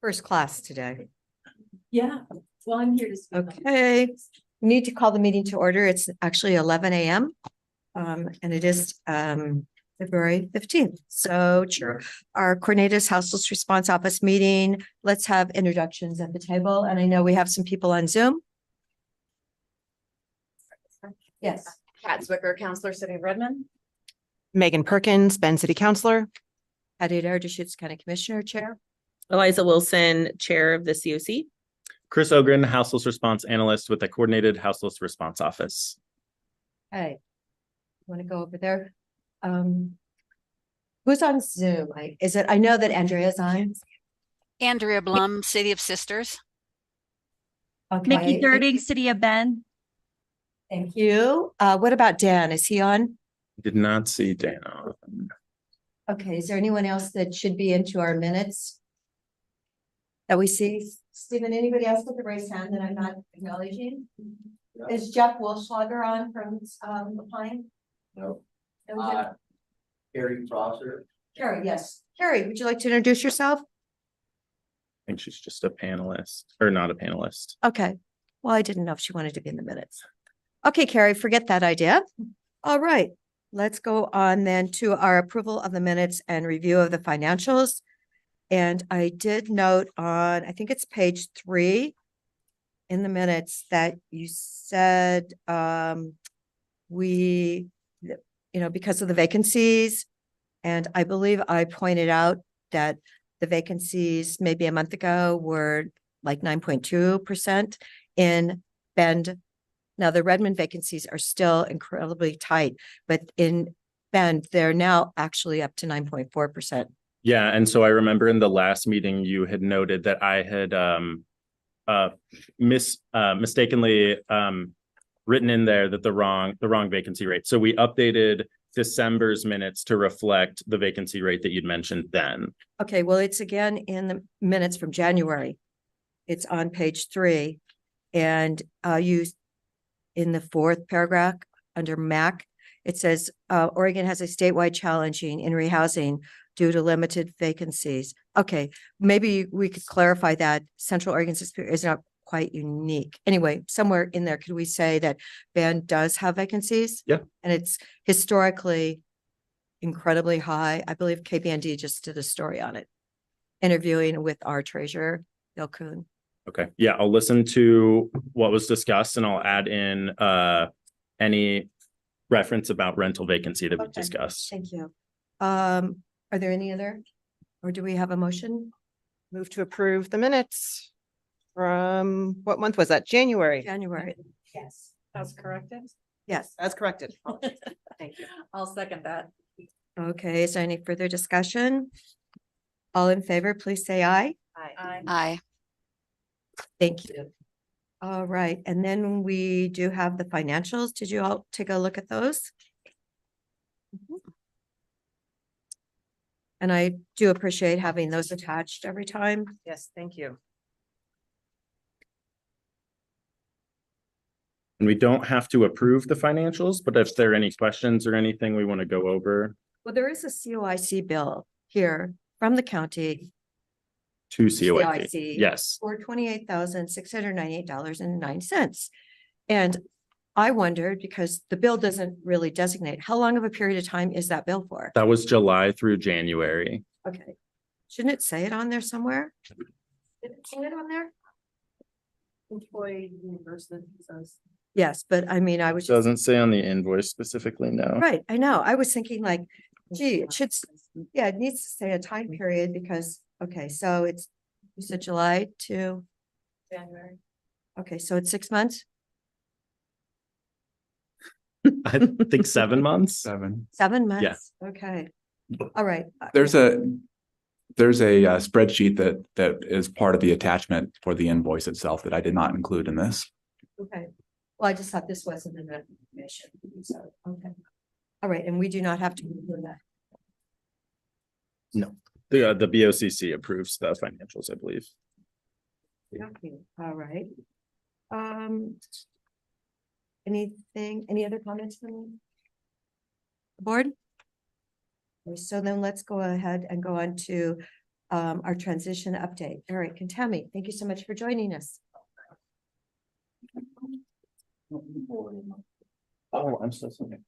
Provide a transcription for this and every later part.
First class today. Yeah, well, I'm here to speak. Okay, we need to call the meeting to order. It's actually 11 a.m. And it is February 15th. So our coordinator's Houseless Response Office meeting. Let's have introductions at the table. And I know we have some people on Zoom. Yes. Pat Zwicker, Counselor, City of Redmond. Megan Perkins, Bend City Councilor. Patty Deschutes County Commissioner Chair. Eliza Wilson, Chair of the COC. Chris Ogren, Houseless Response Analyst with the Coordinated Houseless Response Office. Hey, want to go over there? Who's on Zoom? I know that Andrea's on. Andrea Blum, City of Sisters. Okay. Mickey Girding, City of Bend. Thank you. What about Dan? Is he on? Did not see Dana. Okay, is there anyone else that should be into our minutes? That we see? Stephen, anybody else with a raised hand that I'm not acknowledging? Is Jeff Wilschlager on from the Pine? No. No, Carrie Prosser. Carrie, yes. Carrie, would you like to introduce yourself? I think she's just a panelist or not a panelist. Okay. Well, I didn't know if she wanted to be in the minutes. Okay, Carrie, forget that idea. All right. Let's go on then to our approval of the minutes and review of the financials. And I did note on, I think it's page 3 in the minutes that you said because of the vacancies. And I believe I pointed out that the vacancies maybe a month ago were like 9.2% in Bend. Now, the Redmond vacancies are still incredibly tight, but in Bend, they're now actually up to 9.4%. Yeah, and so I remember in the last meeting you had noted that I had mistakenly written in there that the wrong vacancy rate. So we updated December's minutes to reflect the vacancy rate that you'd mentioned then. Okay, well, it's again in the minutes from January. It's on page 3, and in the 4th paragraph under MAC, it says Oregon has a statewide challenging in rehousing due to limited vacancies. Okay, maybe we could clarify that Central Oregon's experience is not quite unique. Anyway, somewhere in there, could we say that Bend does have vacancies? Yeah. And it's historically incredibly high. I believe KBND just did a story on it, interviewing with our treasurer, Bill Kuhn. Okay, yeah, I'll listen to what was discussed and I'll add in any reference about rental vacancy that we Okay. discussed. Thank you. Are there any other, or do we have a motion? Move to approve the minutes from, what month was that? January. January. Yes. That's corrected. Yes. As corrected. Thank you. I'll second that. Okay, is there any further discussion? All in favor, please say aye. Aye. Aye. Thank you. All right, and then we do have the financials. Did you all take a look at those? And I do appreciate having those attached every time. Yes, thank you. And we don't have to approve the financials, but if there are any questions or anything we want to go over. Well, there is a COIC bill here from the county To COIC. COIC. Yes. for $28,698.09. And I wondered, because the bill doesn't really designate, how long of a period of time is that bill for? That was July through January. Okay. Shouldn't it say it on there somewhere? Did it say it on there? Employee reimbursement says. Yes, but I mean, I was just, Doesn't say on the invoice specifically, no. right, I know. I was thinking like, gee, it should, yeah, it needs to say a time period because, okay, so you said July to, January. okay, so it's 6 months? I think 7 months. 7. 7 months? Okay. All right. There's a spreadsheet that is part of the attachment for the invoice itself that I did not include in this. Okay. Well, I just thought this wasn't in the information. So, okay. All right, and we do not have to include that. No, the BOCC approves the financials, I believe. Okay, all right. Any other comments from the board? Okay, so then let's go ahead and go on to our transition update. Eric and Tammy, thank you so much for joining us. Oh, I'm so sorry.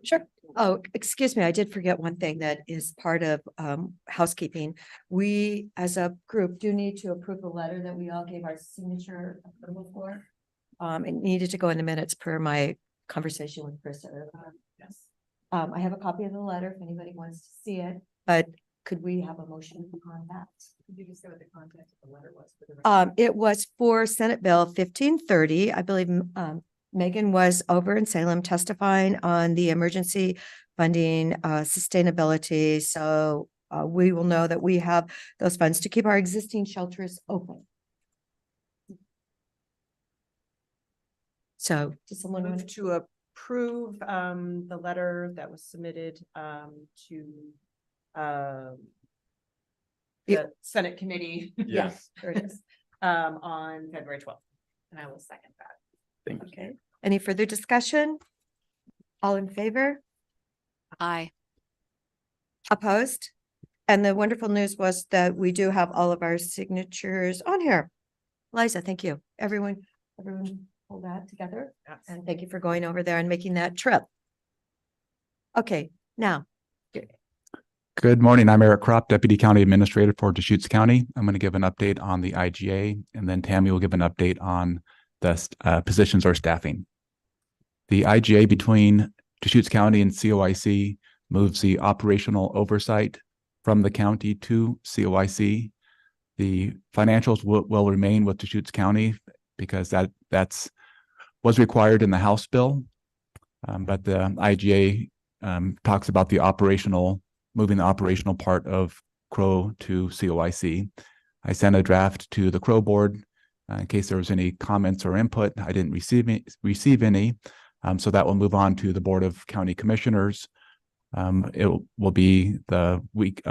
Sure. Oh, excuse me, I did forget one thing that is part of housekeeping. We, as a group, do need to approve the letter that we all gave our signature approval for. It needed to go in the minutes per my conversation with Chris earlier. Yes. I have a copy of the letter if anybody wants to see it, but could we have a motion on that? Could you just say what the content of the letter was? For the record? It was for Senate Bill 1530. I believe Megan was over in Salem testifying on the emergency funding sustainability. So we will know that we have those funds to keep our existing shelters open. So does someone want Move to approve the letter that was submitted to the Senate committee. Yes, there it is. On February 12th. And I will second that. Thank you. Okay. Any further discussion? All in favor? Aye. Opposed? And the wonderful news was that we do have all of our signatures on here. Liza, thank you. Everyone pull that together. And thank you for going over there and making that trip. Okay, now, Good morning. I'm Eric Kropp, Deputy County Administrator for Deschutes County. I'm going to give an update on the IGA, and then Tammy will give an update on the positions or staffing. The IGA between Deschutes County and COIC moves the operational oversight from the county to COIC. The financials will remain with Deschutes County because that's was required in the House bill. But the IGA talks about the moving the operational part of CRO to COIC. I sent a draft to the CRO board in case there was any comments or input. I didn't receive any. So that will move on to the Board of County Commissioners. It will be the week,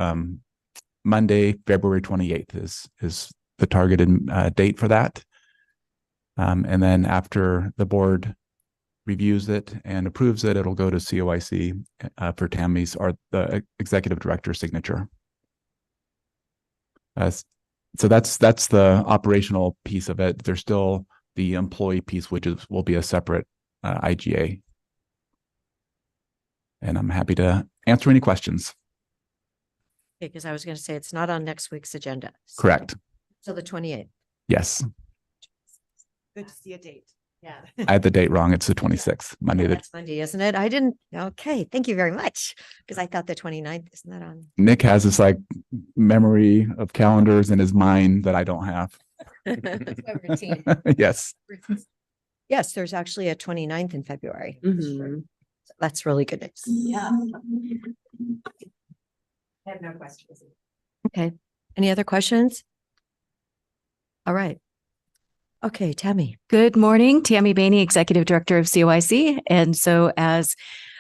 Monday, February 28th is the targeted date for that. And then after the board reviews it and approves it, it'll go to COIC for Tammy's or the executive director's signature. So that's the operational piece of it. There's still the employee piece, which will be a separate IGA. And I'm happy to answer any questions. because I was going to say it's not on next week's agenda. Correct. So the 28th. Yes. Good to see a date. Yeah. I had the date wrong. It's the 26th, Monday. That's Monday, isn't it? I didn't. Okay. Thank you very much. Because I thought the 29th, isn't that on? Nick has this like memory of calendars in his mind that I don't have. Yes. Yes, there's actually a 29th in February. Mhm. So that's really good news. Yeah. I have no questions. Okay. Any other questions? All right. Okay, Tammy. Good morning, Tammy Bainey, Executive Director of COIC. And so as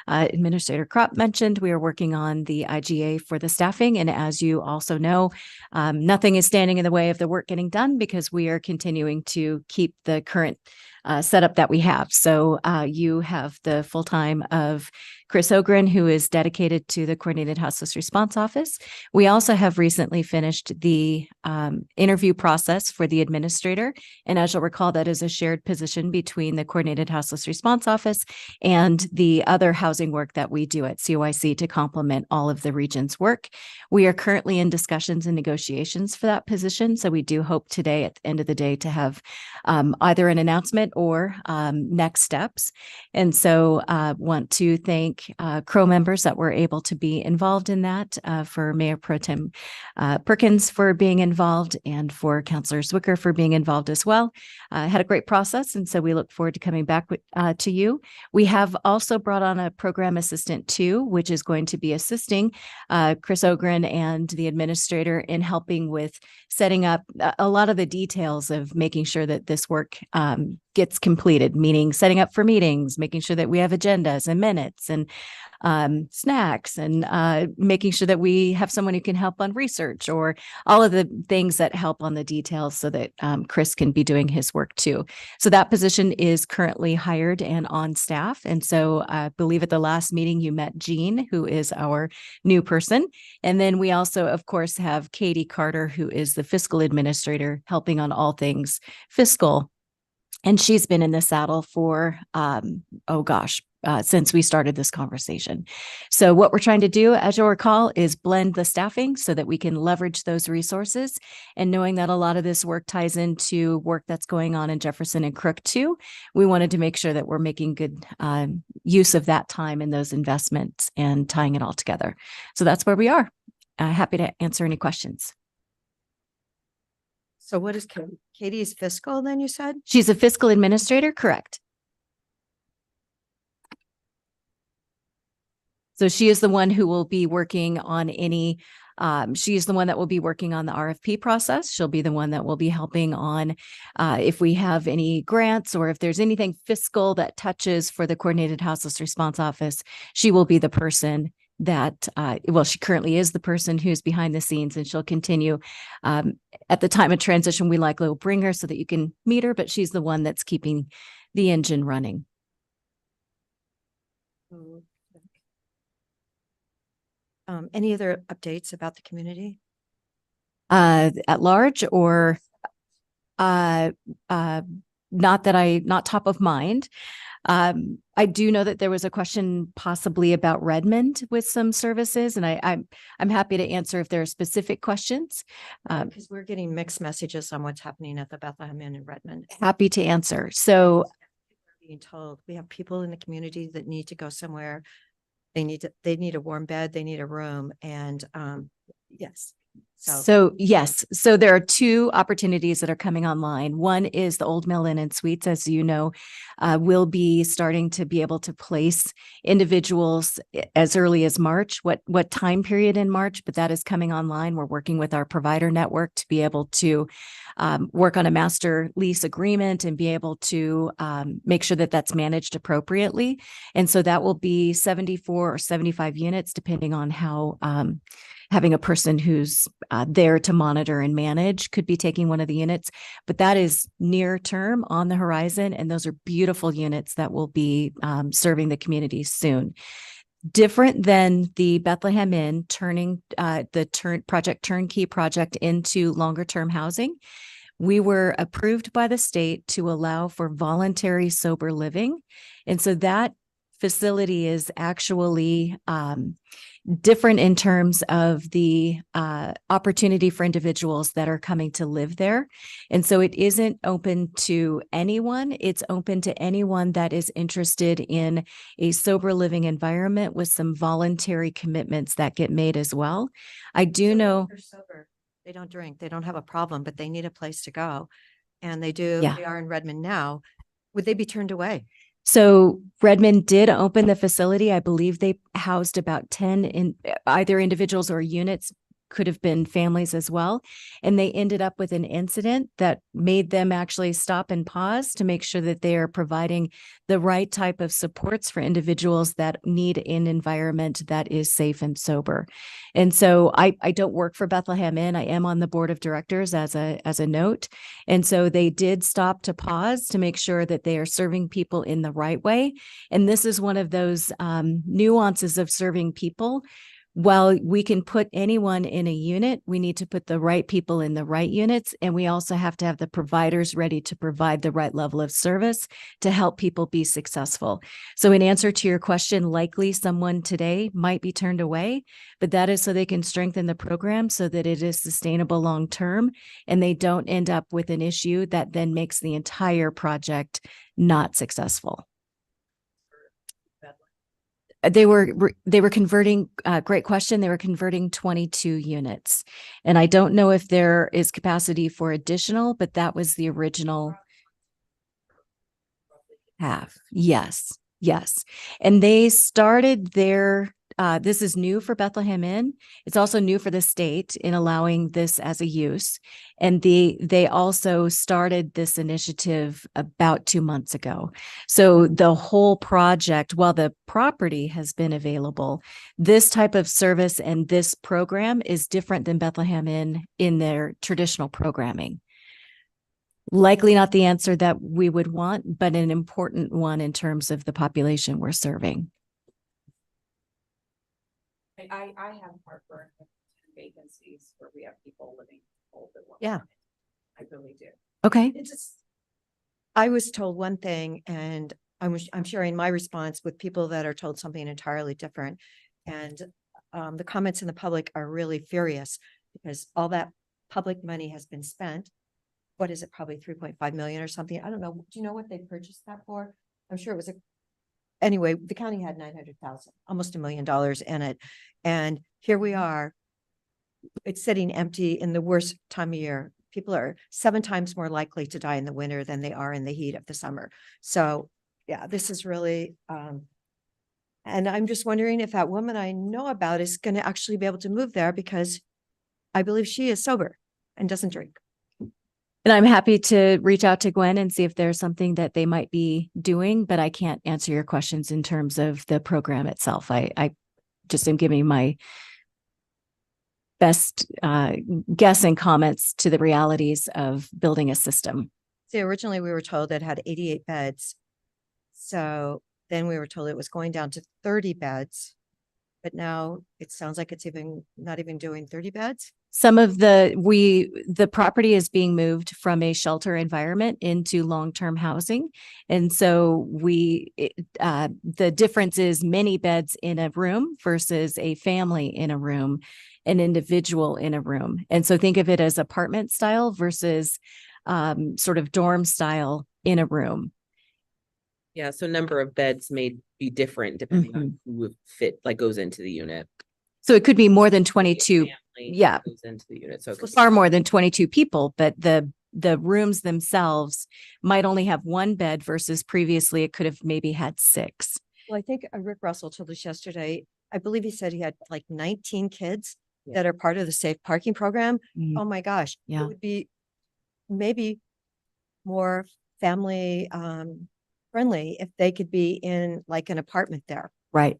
Administrator Kropp mentioned, we are working on the IGA for the staffing. And as you also know, nothing is standing in the way of the work getting done because we are continuing to keep the current setup that we have. So you have the full time of Chris Ogren, who is dedicated to the Coordinated Houseless Response Office. We also have recently finished the interview process for the administrator. And as you'll recall, that is a shared position between the Coordinated Houseless Response Office and the other housing work that we do at COIC to complement all of the region's work. We are currently in discussions and negotiations for that position. So we do hope today at the end of the day to have either an announcement or next steps. And so want to thank CRO members that were able to be involved in that, for Mayor Pro Tem Perkins for being involved and for Councilor Zwicker for being involved as well. Had a great process. And so we look forward to coming back to you. We have also brought on a program assistant too, which is going to be assisting Chris Ogren and the administrator in helping with setting up a lot of the details of making sure that this work gets completed, meaning setting up for meetings, making sure that we have agendas and minutes and snacks and making sure that we have someone who can help on research or all of the things that help on the details so that Chris can be doing his work too. So that position is currently hired and on staff. And so I believe at the last meeting you met Jean, who is our new person. And then we also, of course, have Katie Carter, who is the fiscal administrator, helping on all things fiscal. And she's been in the saddle for, since we started this conversation. So what we're trying to do, as you'll recall, is blend the staffing so that we can leverage those resources. And knowing that a lot of this work ties into work that's going on in Jefferson and Crook too, we wanted to make sure that we're making good use of that time and those investments and tying it all together. So that's where we are. Happy to answer any questions. So what is Katie? Katie's fiscal then you said? She's a fiscal administrator, correct? So she is the one who will be working on any, she is the one that will be working on the RFP process. She'll be the one that will be helping on if we have any grants or if there's anything fiscal that touches for the Coordinated Houseless Response Office, she will be the person that, she currently is the person who's behind the scenes, and she'll continue. At the time of transition, we likely will bring her so that you can meet her, but she's the one that's keeping the engine running. Any other updates about the community? At large or not top of mind. I do know that there was a question possibly about Redmond with some services, and I'm happy to answer if there are specific questions. Because we're getting mixed messages on what's happening at the Bethlehem Inn in Redmond. Happy to answer. So Being told we have people in the community that need to go somewhere. They need a warm bed, they need a room, and yes. So yes, so there are two opportunities that are coming online. One is the Old Mill Inn and Suites, as you know, will be starting to be able to place individuals as early as March. What time period in March? But that is coming online. We're working with our provider network to be able to work on a master lease agreement and be able to make sure that that's managed appropriately. And so that will be 74 or 75 units, depending on how having a person who's there to monitor and manage could be taking one of the units, but that is near term on the horizon. And those are beautiful units that will be serving the community soon. Different than the Bethlehem Inn turning Project Turnkey project into longer term housing. We were approved by the state to allow for voluntary sober living. And so that facility is actually different in terms of the opportunity for individuals that are coming to live there. And so it isn't open to anyone. It's open to anyone that is interested in a sober living environment with some voluntary commitments that get made as well. I do know They're sober. They don't drink. They don't have a problem, but they need a place to go. And they do. Yeah. They are in Redmond now. Would they be turned away? So Redmond did open the facility. I believe they housed about 10 in either individuals or units, could have been families as well. And they ended up with an incident that made them actually stop and pause to make sure that they are providing the right type of supports for individuals that need an environment that is safe and sober. And so I don't work for Bethlehem Inn. I am on the board of directors as a note. And so they did stop to pause to make sure that they are serving people in the right way. And this is one of those nuances of serving people. While we can put anyone in a unit, we need to put the right people in the right units. And we also have to have the providers ready to provide the right level of service to help people be successful. So in answer to your question, likely someone today might be turned away, but that is so they can strengthen the program so that it is sustainable long-term and they don't end up with an issue that then makes the entire project not successful. They were converting, great question. They were converting 22 units. And I don't know if there is capacity for additional, but that was the original half. Yes. And they started their this is new for Bethlehem Inn. It's also new for the state in allowing this as a use. And they also started this initiative about 2 months ago. So the whole project, while the property has been available, this type of service and this program is different than Bethlehem Inn in their traditional programming. Likely not the answer that we would want, but an important one in terms of the population we're serving. I have heartburn with vacancies where we have people living. Older ones. Yeah. I really do. Okay. It's just, I was told one thing and I'm sharing my response with people that are told something entirely different. And the comments in the public are really furious because all that public money has been spent. What is it? Probably 3.5 million or something. I don't know. Do you know what they purchased that for? I'm sure it was anyway, the county had 900,000, almost $1 million in it. And here we are. It's sitting empty in the worst time of year. People are 7 times more likely to die in the winter than they are in the heat of the summer. So yeah, this is really, and I'm just wondering if that woman I know about is going to actually be able to move there because I believe she is sober and doesn't drink. And I'm happy to reach out to Gwen and see if there's something that they might be doing, but I can't answer your questions in terms of the program itself. I just am giving my best guess and comments to the realities of building a system. See, originally we were told it had 88 beds. So then we were told it was going down to 30 beds, but now it sounds like it's not even doing 30 beds. Some of the property is being moved from a shelter environment into long-term housing. And so the difference is many beds in a room versus a family in a room, an individual in a room. And so think of it as apartment style versus sort of dorm style in a room. Yeah, so number of beds may be different depending on who would fit, like goes into the unit. So it could be more than 22. Family Yeah. goes into the unit. So it could Far more than 22 people, but the rooms themselves might only have 1 bed versus previously it could have maybe had 6. Well, I think Rick Russell told us yesterday, I believe he said he had like 19 kids Yeah. that are part of the safe parking program. Mm. Oh my gosh. Yeah. It would be maybe more family friendly if they could be in like an apartment there. Right.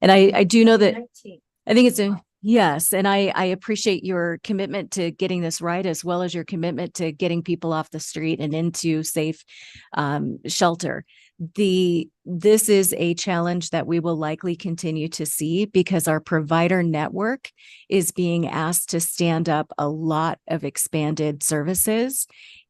And I do know that 19. I think it's yes. And I appreciate your commitment to getting this right, as well as your commitment to getting people off the street and into safe shelter. This is a challenge that we will likely continue to see because our provider network is being asked to stand up a lot of expanded services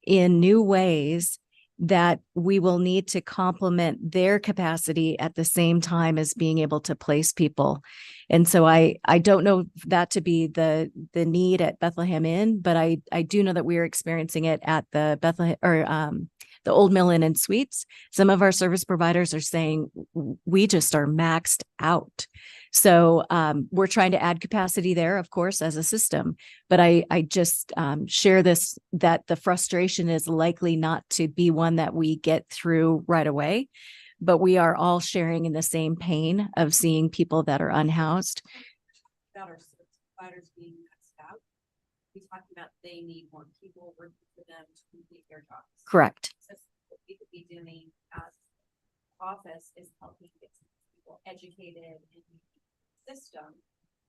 in new ways that we will need to complement their capacity at the same time as being able to place people. And so I don't know that to be the need at Bethlehem Inn, but I do know that we are experiencing it at the Bethlehem or the Old Mill Inn and Suites. Some of our service providers are saying we just are maxed out. So we're trying to add capacity there, of course, as a system. But I just share this, that the frustration is likely not to be one that we get through right away. But we are all sharing in the same pain of seeing people that are unhoused. About our service providers being maxed out. We talked about they need more people working for them to complete their jobs. Correct. So what we could be doing as office is helping get people educated in the system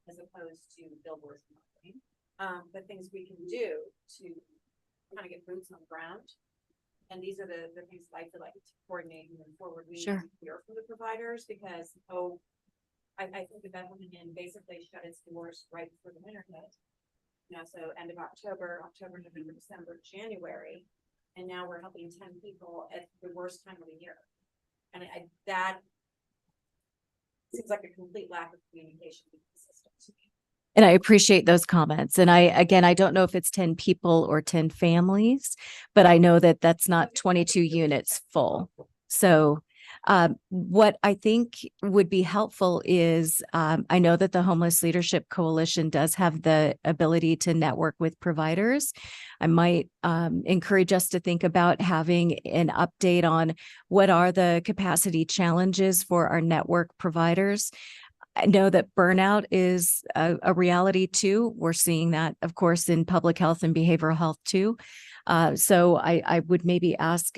as opposed to billboards and marketing. But things we can do to kind of get boots on the ground. And these are the things that I feel like to coordinate and move forward. We Sure. need to hear from the providers because, I think the Bethlehem Inn basically shut its doors right before the winter hit. So end of October, November, December, January. And now we're helping 10 people at the worst time of the year. And that seems like a complete lack of communication with the system to me. And I appreciate those comments. And I don't know if it's 10 people or 10 families, but I know that that's not 22 units full. So what I think would be helpful is I know that the Homeless Leadership Coalition does have the ability to network with providers. I might encourage us to think about having an update on what are the capacity challenges for our network providers. I know that burnout is a reality too. We're seeing that, of course, in public health and behavioral health too. So I would maybe ask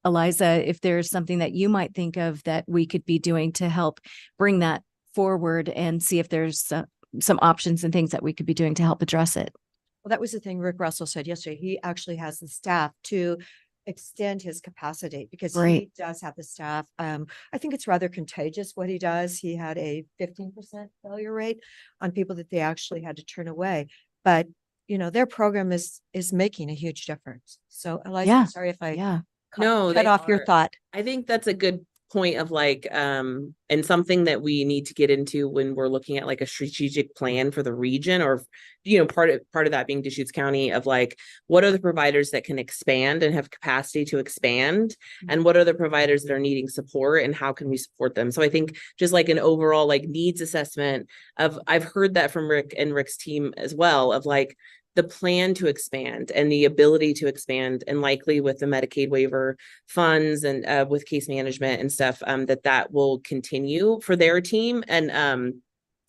Eliza if there's something that you might think of that we could be doing to help bring that forward and see if there's some options and things that we could be doing to help address it. Well, that was the thing Rick Russell said yesterday. He actually has the staff to extend his capacity because he Great. does have the staff. I think it's rather contagious what he does. He had a 15% failure rate on people that they actually had to turn away. But, you know, their program is making a huge difference. So Eliza, Yeah. I'm sorry if I Yeah. No, cut they off your are. thought. I think that's a good point of like, and something that we need to get into when we're looking at like a strategic plan for the region, or, you know, part of that being Deschutes County, of like, what are the providers that can expand and have capacity to expand? And what are the providers that are needing support, and how can we support them? So I think just like an overall like needs assessment of, I've heard that from Rick and Rick's team as well, of like, the plan to expand and the ability to expand, and likely with the Medicaid waiver funds and with case management and stuff, that will continue for their team, and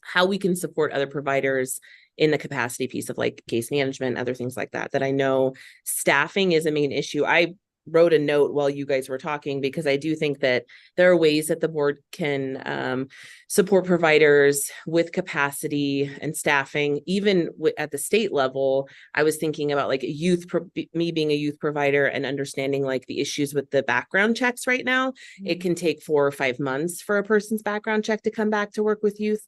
how we can support other providers in the capacity piece of like case management, other things like that, that I know staffing is a main issue. I wrote a note while you guys were talking, because I do think that there are ways that the board can support providers with capacity and staffing, even at the state level. I was thinking about like me being a youth provider and understanding like the issues with the background checks right now. It can take 4 or 5 months for a person's background check to come back to work with youth.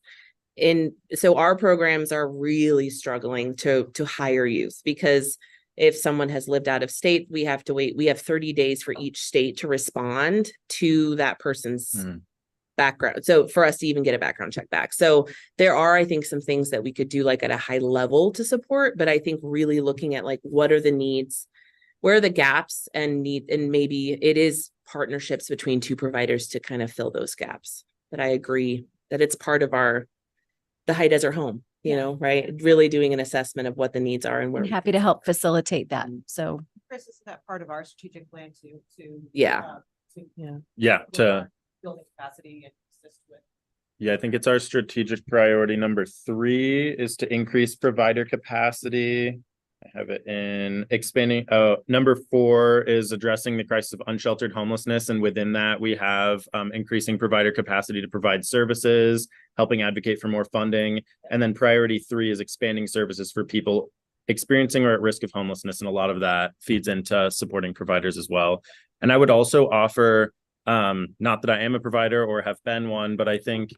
And so our programs are really struggling to hire youth, because if someone has lived out of state, we have to wait. We have 30 days for each state to respond to that person's background. So for us to even get a background check back. So there are, I think, some things that we could do like at a high level to support, but I think really looking at like, what are the needs, where are the gaps, and maybe it is partnerships between two providers to kind of fill those gaps. But I agree that it's part of the high desert home, you know, right? Really doing an assessment of what the needs are and where I'm we happy can to help support. facilitate that. So Chris, is that part of our strategic plan to Yeah. Yeah, to building capacity and assist with? Yeah, I think it's our strategic priority. Number 3 is to increase provider capacity. I have it in expanding. Number 4 is addressing the crisis of unsheltered homelessness. And within that, we have increasing provider capacity to provide services, helping advocate for more funding. And then priority 3 is expanding services for people experiencing or at risk of homelessness. And a lot of that feeds into supporting providers as well. And I would also offer, not that I am a provider or have been one, but I think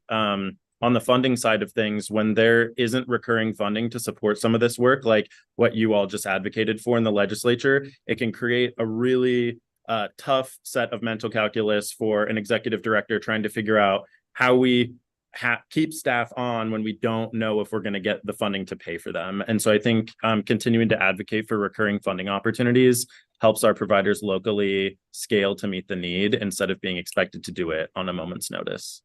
on the funding side of things, when there isn't recurring funding to support some of this work, like what you all just advocated for in the legislature, it can create a really tough set of mental calculus for an executive director trying to figure out how we keep staff on when we don't know if we're going to get the funding to pay for them. And so I think continuing to advocate for recurring funding opportunities helps our providers locally scale to meet the need instead of being expected to do it on a moment's notice.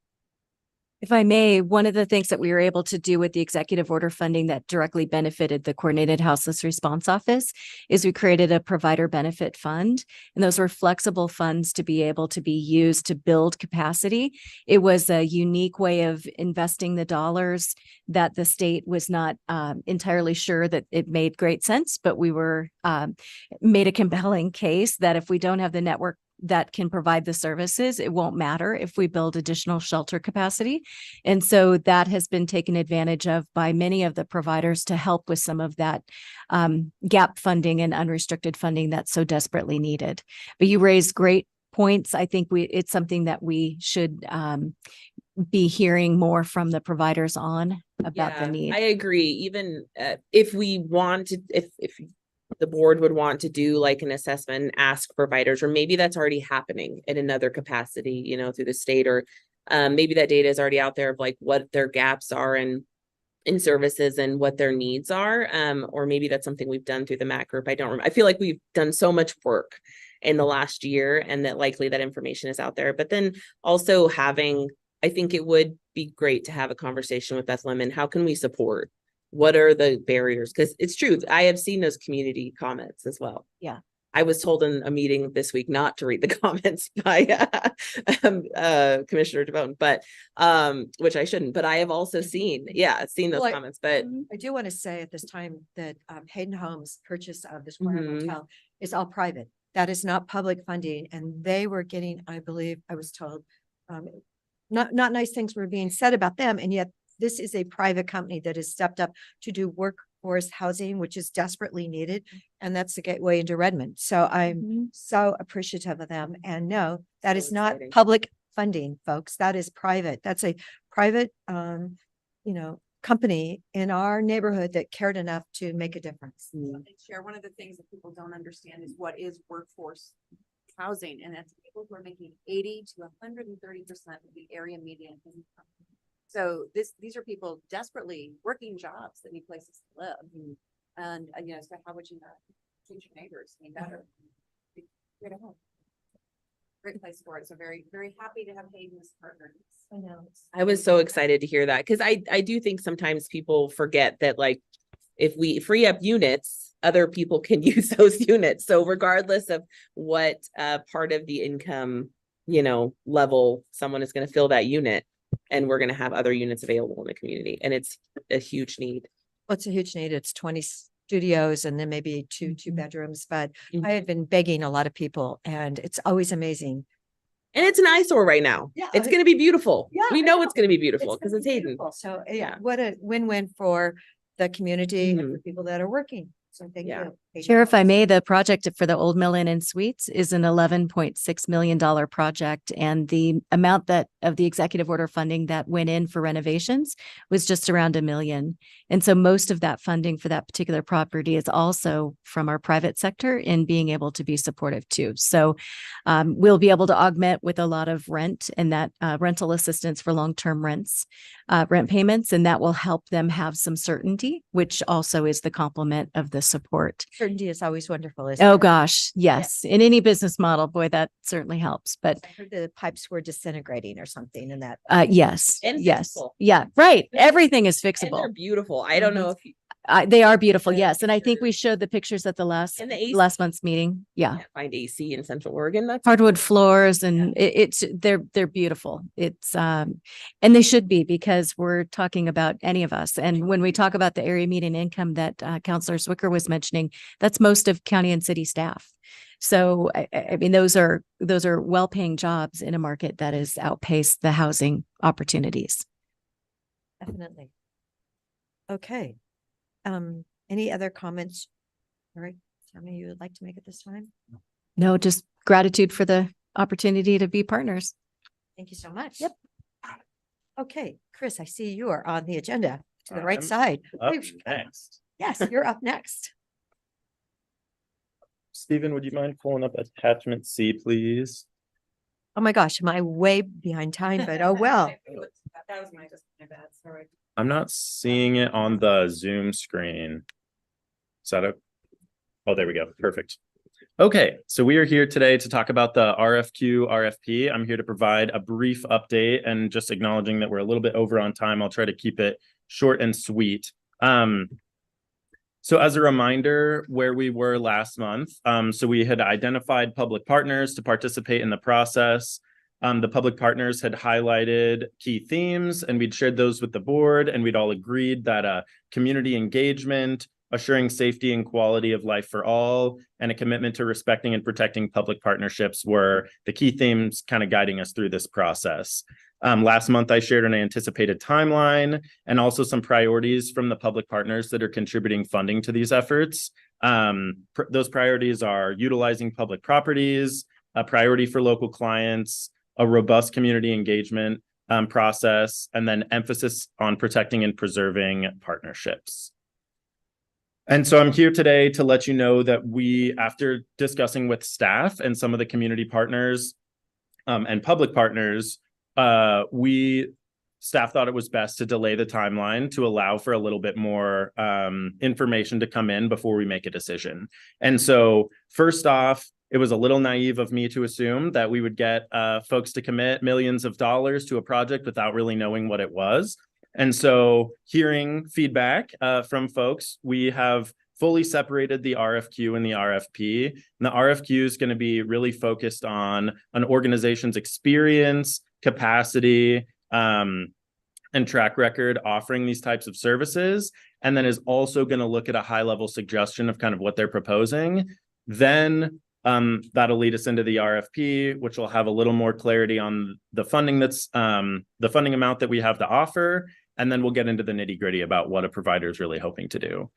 if I may, one of the things that we were able to do with the executive order funding that directly benefited the Coordinated Houseless Response Office is we created a provider benefit fund. And those were flexible funds to be able to be used to build capacity. It was a unique way of investing the dollars that the state was not entirely sure that it made great sense, but we were made a compelling case that if we don't have the network that can provide the services, it won't matter if we build additional shelter capacity. And so that has been taken advantage of by many of the providers to help with some of that gap funding and unrestricted funding that's so desperately needed. But you raised great points. I think it's something that we should be hearing more from the providers on about the need. I agree. Even if we want to, if the board would want to do like an assessment and ask providers, or maybe that's already happening in another capacity, you know, through the state, or maybe that data is already out there of like what their gaps are in services and what their needs are. Or maybe that's something we've done through the MAC group. I don't remember. I feel like we've done so much work in the last year, and that likely that information is out there. But then also I think it would be great to have a conversation with Beth Lemon. How can we support? What are the barriers? Because it's true. I have seen those community comments as well. Yeah. I was told in a meeting this week not to read the comments by Commissioner DeVone, but which I shouldn't, but I have also seen those Well, comments, but I do want to say at this time that Hayden Homes' purchase of this Square Mhm. Hotel is all private. That is not public funding, and they were getting, I believe, I was told, not nice things were being said about them, and yet this is a private company that has stepped up to do workforce housing, which is desperately needed, and that's the gateway into Redmond. So I'm so appreciative of them, and no, that So is not exciting. public funding, folks. That is private. That's a private, company in our neighborhood that cared enough to make a difference. And share, one of the things that people don't understand is what is workforce housing, and that's people who are making 80 to 130% of the area median income. So these are people desperately working jobs that need places to live. And so how would you not treat your neighbors any better? Great at home. Great place for it. So very, very happy to have Hayden as partner. I know. I was so excited to hear that, because I do think sometimes people forget that, like, if we free up units, other people can use those units. So regardless of what part of the income, level someone is going to fill that unit, and we're going to have other units available in the community, and it's a huge need. Well, it's a huge need. It's 20 studios and then maybe two bedrooms, but Mhm. I had been begging a lot of people, and it's always amazing. And it's an eyesore right now. Yeah, It's going to be beautiful. Yeah, We I know know. it's going to be beautiful because gonna it's be Hayden. beautiful. So Yeah. yeah, what a win-win for the community and for people that are working. So thank Yeah. you. Hayden Chair, if I Homes. may, the project for the Old Mill Inn and Suites is an $11.6 million project. And the amount that of the executive order funding that went in for renovations was just around $1 million. And so most of that funding for that particular property is also from our private sector in being able to be supportive too. So we'll be able to augment with a lot of rent and that rental assistance for long-term rent payments, and that will help them have some certainty, which also is the complement of the support. Certainty is always wonderful. Isn't Oh it? gosh, yes. In any business model, boy, that certainly helps. But I heard the pipes were disintegrating or something in that. yes, And yes, fixable. yeah, right. Everything is And they're fixable. beautiful. I don't know if you They are beautiful, Yeah, yes. And I think we pictures. showed the pictures at the last And the AC. last month's meeting. Yeah, can't find AC in Central Oregon. That's hardwood floors, and they're beautiful. It's and they should be, because we're talking about any of us. And when we talk about the area median income that Councilor Swicker was mentioning, that's most of county and city staff. So I mean, those are well-paying jobs in a market that has outpaced the housing opportunities. Definitely. Okay. Any other comments? All right, Tammy, you would like to make it this time? No, just gratitude for the opportunity to be partners. Thank you so much. Yep. Okay, Chris, I see you are on the agenda to the right I'm side. Up Wait, next. Yes, you're up next. Stephen, would you mind pulling up attachment C, please? Oh my gosh, am I way behind time, but oh well. That was my bad. Sorry. I'm not seeing it on the Zoom screen. Is that a? Oh, there we go. Perfect. Okay, so we are here today to talk about the RFP. I'm here to provide a brief update, and just acknowledging that we're a little bit over on time. I'll try to keep it short and sweet. So as a reminder, where we were last month, so we had identified public partners to participate in the process. The public partners had highlighted key themes, and we'd shared those with the board, and we'd all agreed that community engagement, assuring safety and quality of life for all, and a commitment to respecting and protecting public partnerships were the key themes kind of guiding us through this process. Last month, I shared an anticipated timeline and also some priorities from the public partners that are contributing funding to these efforts. Those priorities are utilizing public properties, a priority for local clients, a robust community engagement process, and then emphasis on protecting and preserving partnerships. And so I'm here today to let you know that we, after discussing with staff and some of the community partners and public partners, staff thought it was best to delay the timeline to allow for a little bit more information to come in before we make a decision. And so first off, it was a little naive of me to assume that we would get folks to commit millions of dollars to a project without really knowing what it was. And so hearing feedback from folks, we have fully separated the RFQ and the RFP. And the RFQ is going to be really focused on an organization's experience, capacity, and track record offering these types of services, and then is also going to look at a high level suggestion of kind of what they're proposing. Then that'll lead us into the RFP, which will have a little more clarity on the funding that's the funding amount that we have to offer. And then we'll get into the nitty gritty about what a provider is really hoping to do.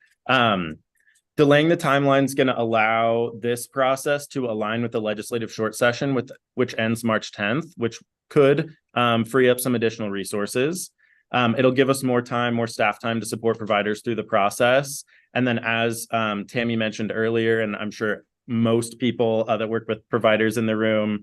Delaying the timeline is going to allow this process to align with the legislative short session, which ends March 10th, which could free up some additional resources. It'll give us more time, more staff time to support providers through the process. And then as Tammy mentioned earlier, and I'm sure most people that work with providers in the room,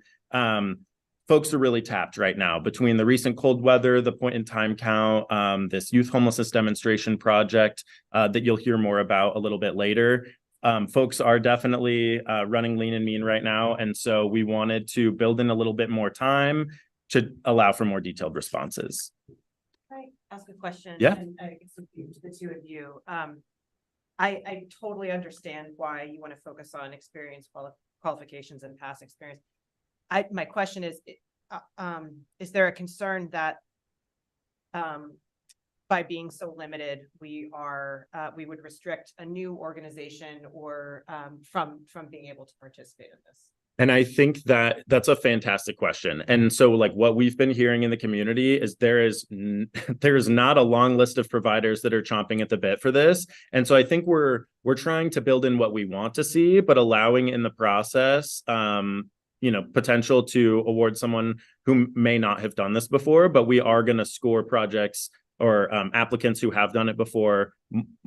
folks are really tapped right now between the recent cold weather, the point in time count, this youth homelessness demonstration project that you'll hear more about a little bit later. Folks are definitely running lean and mean right now. And so we wanted to build in a little bit more time to allow for more detailed responses. Can I ask a question? Yeah. And I guess the two of you. I totally understand why you want to focus on experience, qualifications, and past experience. My question is there a concern that by being so limited, we would restrict a new organization or from being able to participate in this? And I think that that's a fantastic question. And so like what we've been hearing in the community is there is not a long list of providers that are chomping at the bit for this. And so I think we're trying to build in what we want to see, but allowing in the process, potential to award someone who may not have done this before, but we are going to score projects or applicants who have done it before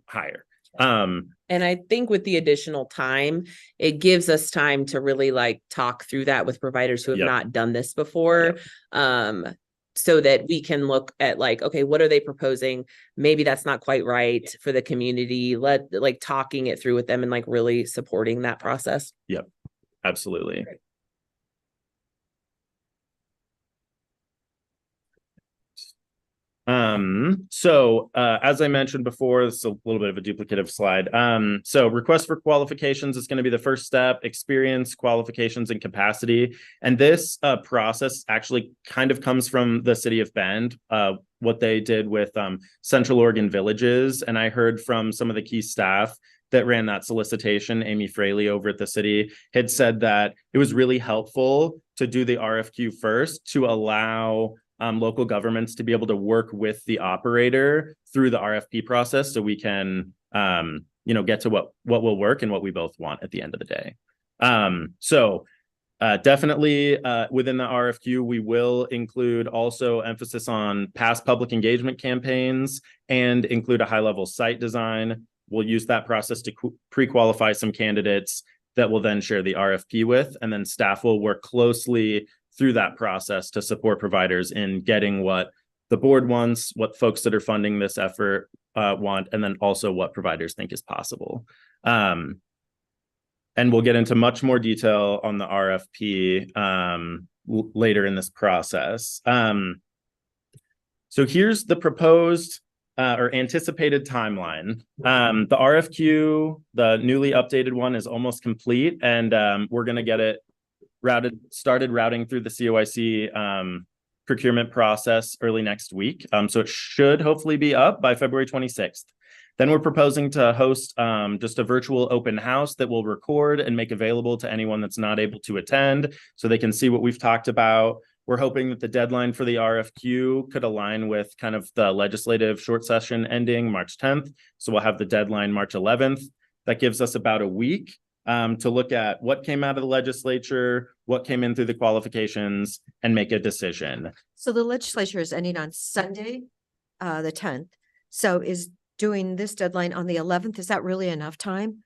higher. And I think with the additional time, it gives us time to really like talk through that with providers who have not done this before. So that we can look at like, okay, what are they proposing? Maybe that's not quite right for the community. Like talking it through with them and like really supporting that process. Yep, absolutely. Great. So as I mentioned before, this is a little bit of a duplicative slide. So request for qualifications is going to be the first step, experience, qualifications, and capacity. And this process actually kind of comes from the city of Bend, what they did with Central Oregon Villages. And I heard from some of the key staff that ran that solicitation, Amy Fraley over at the city, had said that it was really helpful to do the RFQ first to allow local governments to be able to work with the operator through the RFP process so we can, get to what will work and what we both want at the end of the day. So definitely within the RFQ, we will include also emphasis on past public engagement campaigns and include a high-level site design. We'll use that process to pre-qualify some candidates that we'll then share the RFP with, and then staff will work closely through that process to support providers in getting what the board wants, what folks that are funding this effort want, and then also what providers think is possible. And we'll get into much more detail on the RFP later in this process. So here's the proposed or anticipated timeline. The RFQ, the newly updated one, is almost complete, and we're going to get it started routing through the COIC procurement process early next week. So it should hopefully be up by February 26th. Then we're proposing to host just a virtual open house that we'll record and make available to anyone that's not able to attend so they can see what we've talked about. We're hoping that the deadline for the RFQ could align with kind of the legislative short session ending March 10th. So we'll have the deadline March 11th. That gives us about a week to look at what came out of the legislature, what came in through the qualifications, and make a decision. So the legislature is ending on Sunday, the 10th. So is doing this deadline on the 11th, is that really enough time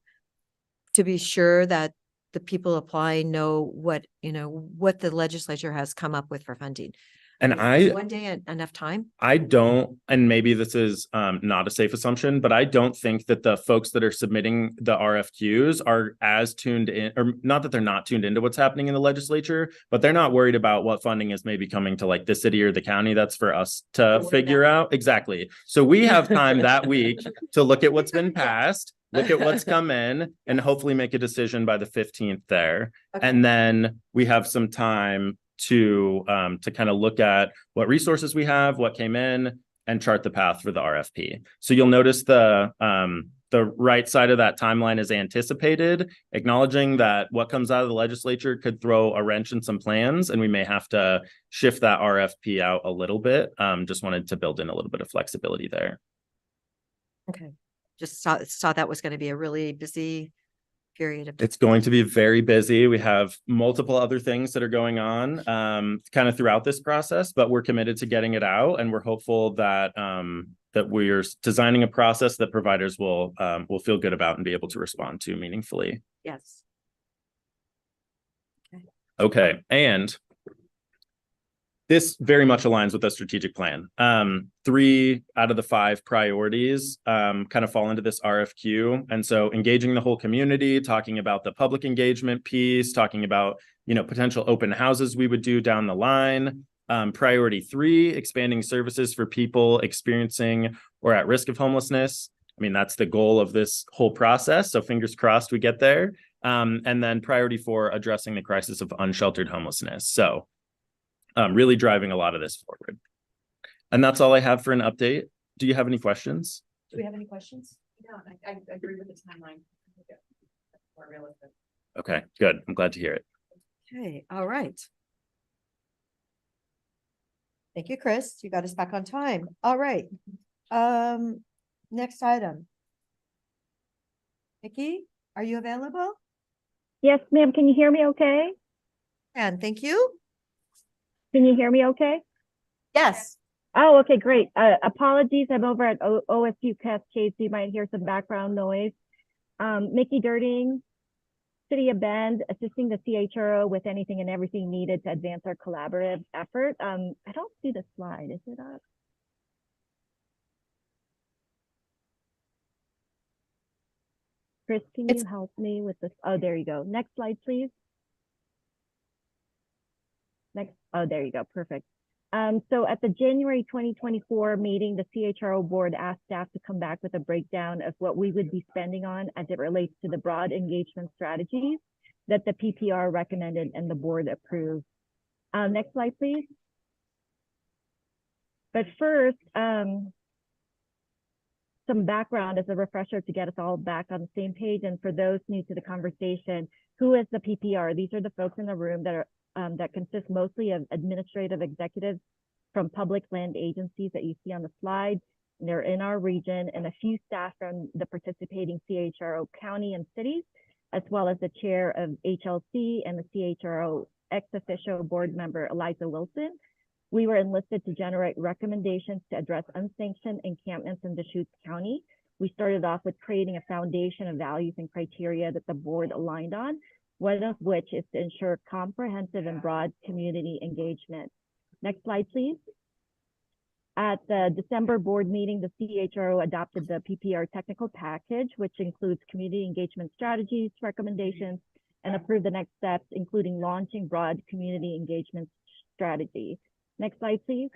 to be sure that the people applying know what the legislature has come up with for funding? And Is one day enough time? I don't, and maybe this is not a safe assumption, but I don't think that the folks that are submitting the RFQs are as tuned in, or not that they're not tuned into what's happening in the legislature, but they're not worried about what funding is maybe coming to like the city or the county. That's for us to figure out. Exactly. So we have time that week to look at what's been passed, look at what's come in, and hopefully make a decision by the 15th there. Okay. And then we have some time to kind of look at what resources we have, what came in, and chart the path for the RFP. So you'll notice the right side of that timeline is anticipated, acknowledging that what comes out of the legislature could throw a wrench in some plans, and we may have to shift that RFP out a little bit. Just wanted to build in a little bit of flexibility there. Okay. Just saw that was going to be a really busy period of time. It's going to be very busy. We have multiple other things that are going on kind of throughout this process, but we're committed to getting it out, and we're hopeful that that we're designing a process that providers will feel good about and be able to respond to meaningfully. Yes. Okay, and this very much aligns with the strategic plan. 3 out of the 5 priorities kind of fall into this RFQ. And so engaging the whole community, talking about the public engagement piece, talking about, potential open houses we would do down the line. Priority 3, expanding services for people experiencing or at risk of homelessness. I mean, that's the goal of this whole process. So fingers crossed we get there. And then priority 4, addressing the crisis of unsheltered homelessness. So really driving a lot of this forward. And that's all I have for an update. Do you have any questions? Do we have any questions? No, I agree with the timeline. More realistic. Okay, good. I'm glad to hear it. Okay. All right. Thank you, Chris. You got us back on time. All right. Next item. Nikki, are you available? Yes, ma'am. Can you hear me okay? And thank you. Can you hear me okay? Yes. Oh, okay, great. Apologies. I'm over at OSU Cascade, so you might hear some background noise. Mickey Dirting, City of Bend, assisting the CHRO with anything and everything needed to advance our collaborative effort. I don't see the slide. Is it up? Chris, can you help me with this? Oh, there you go. Next slide, please. Next. Oh, there you go. Perfect. So at the January 2024 meeting, the CHRO board asked staff to come back with a breakdown of what we would be spending on as it relates to the broad engagement strategies that the PPR recommended and the board approved. Next slide, please. But first, some background as a refresher to get us all back on the same page. And for those new to the conversation, who is the PPR? These are the folks in the room that are that consist mostly of administrative executives from public land agencies that you see on the slide. And they're in our region, and a few staff from the participating CHRO county and cities, as well as the chair of HLC and the CHRO ex officio board member, Eliza Wilson. We were enlisted to generate recommendations to address unsanctioned encampments in Deschutes County. We started off with creating a foundation of values and criteria that the board aligned on, one of which is to ensure comprehensive and broad community engagement. Next slide, please. At the December board meeting, the CHRO adopted the PPR technical package, which includes community engagement strategies, recommendations, and approved the next steps, including launching broad community engagement strategy. Next slide, please.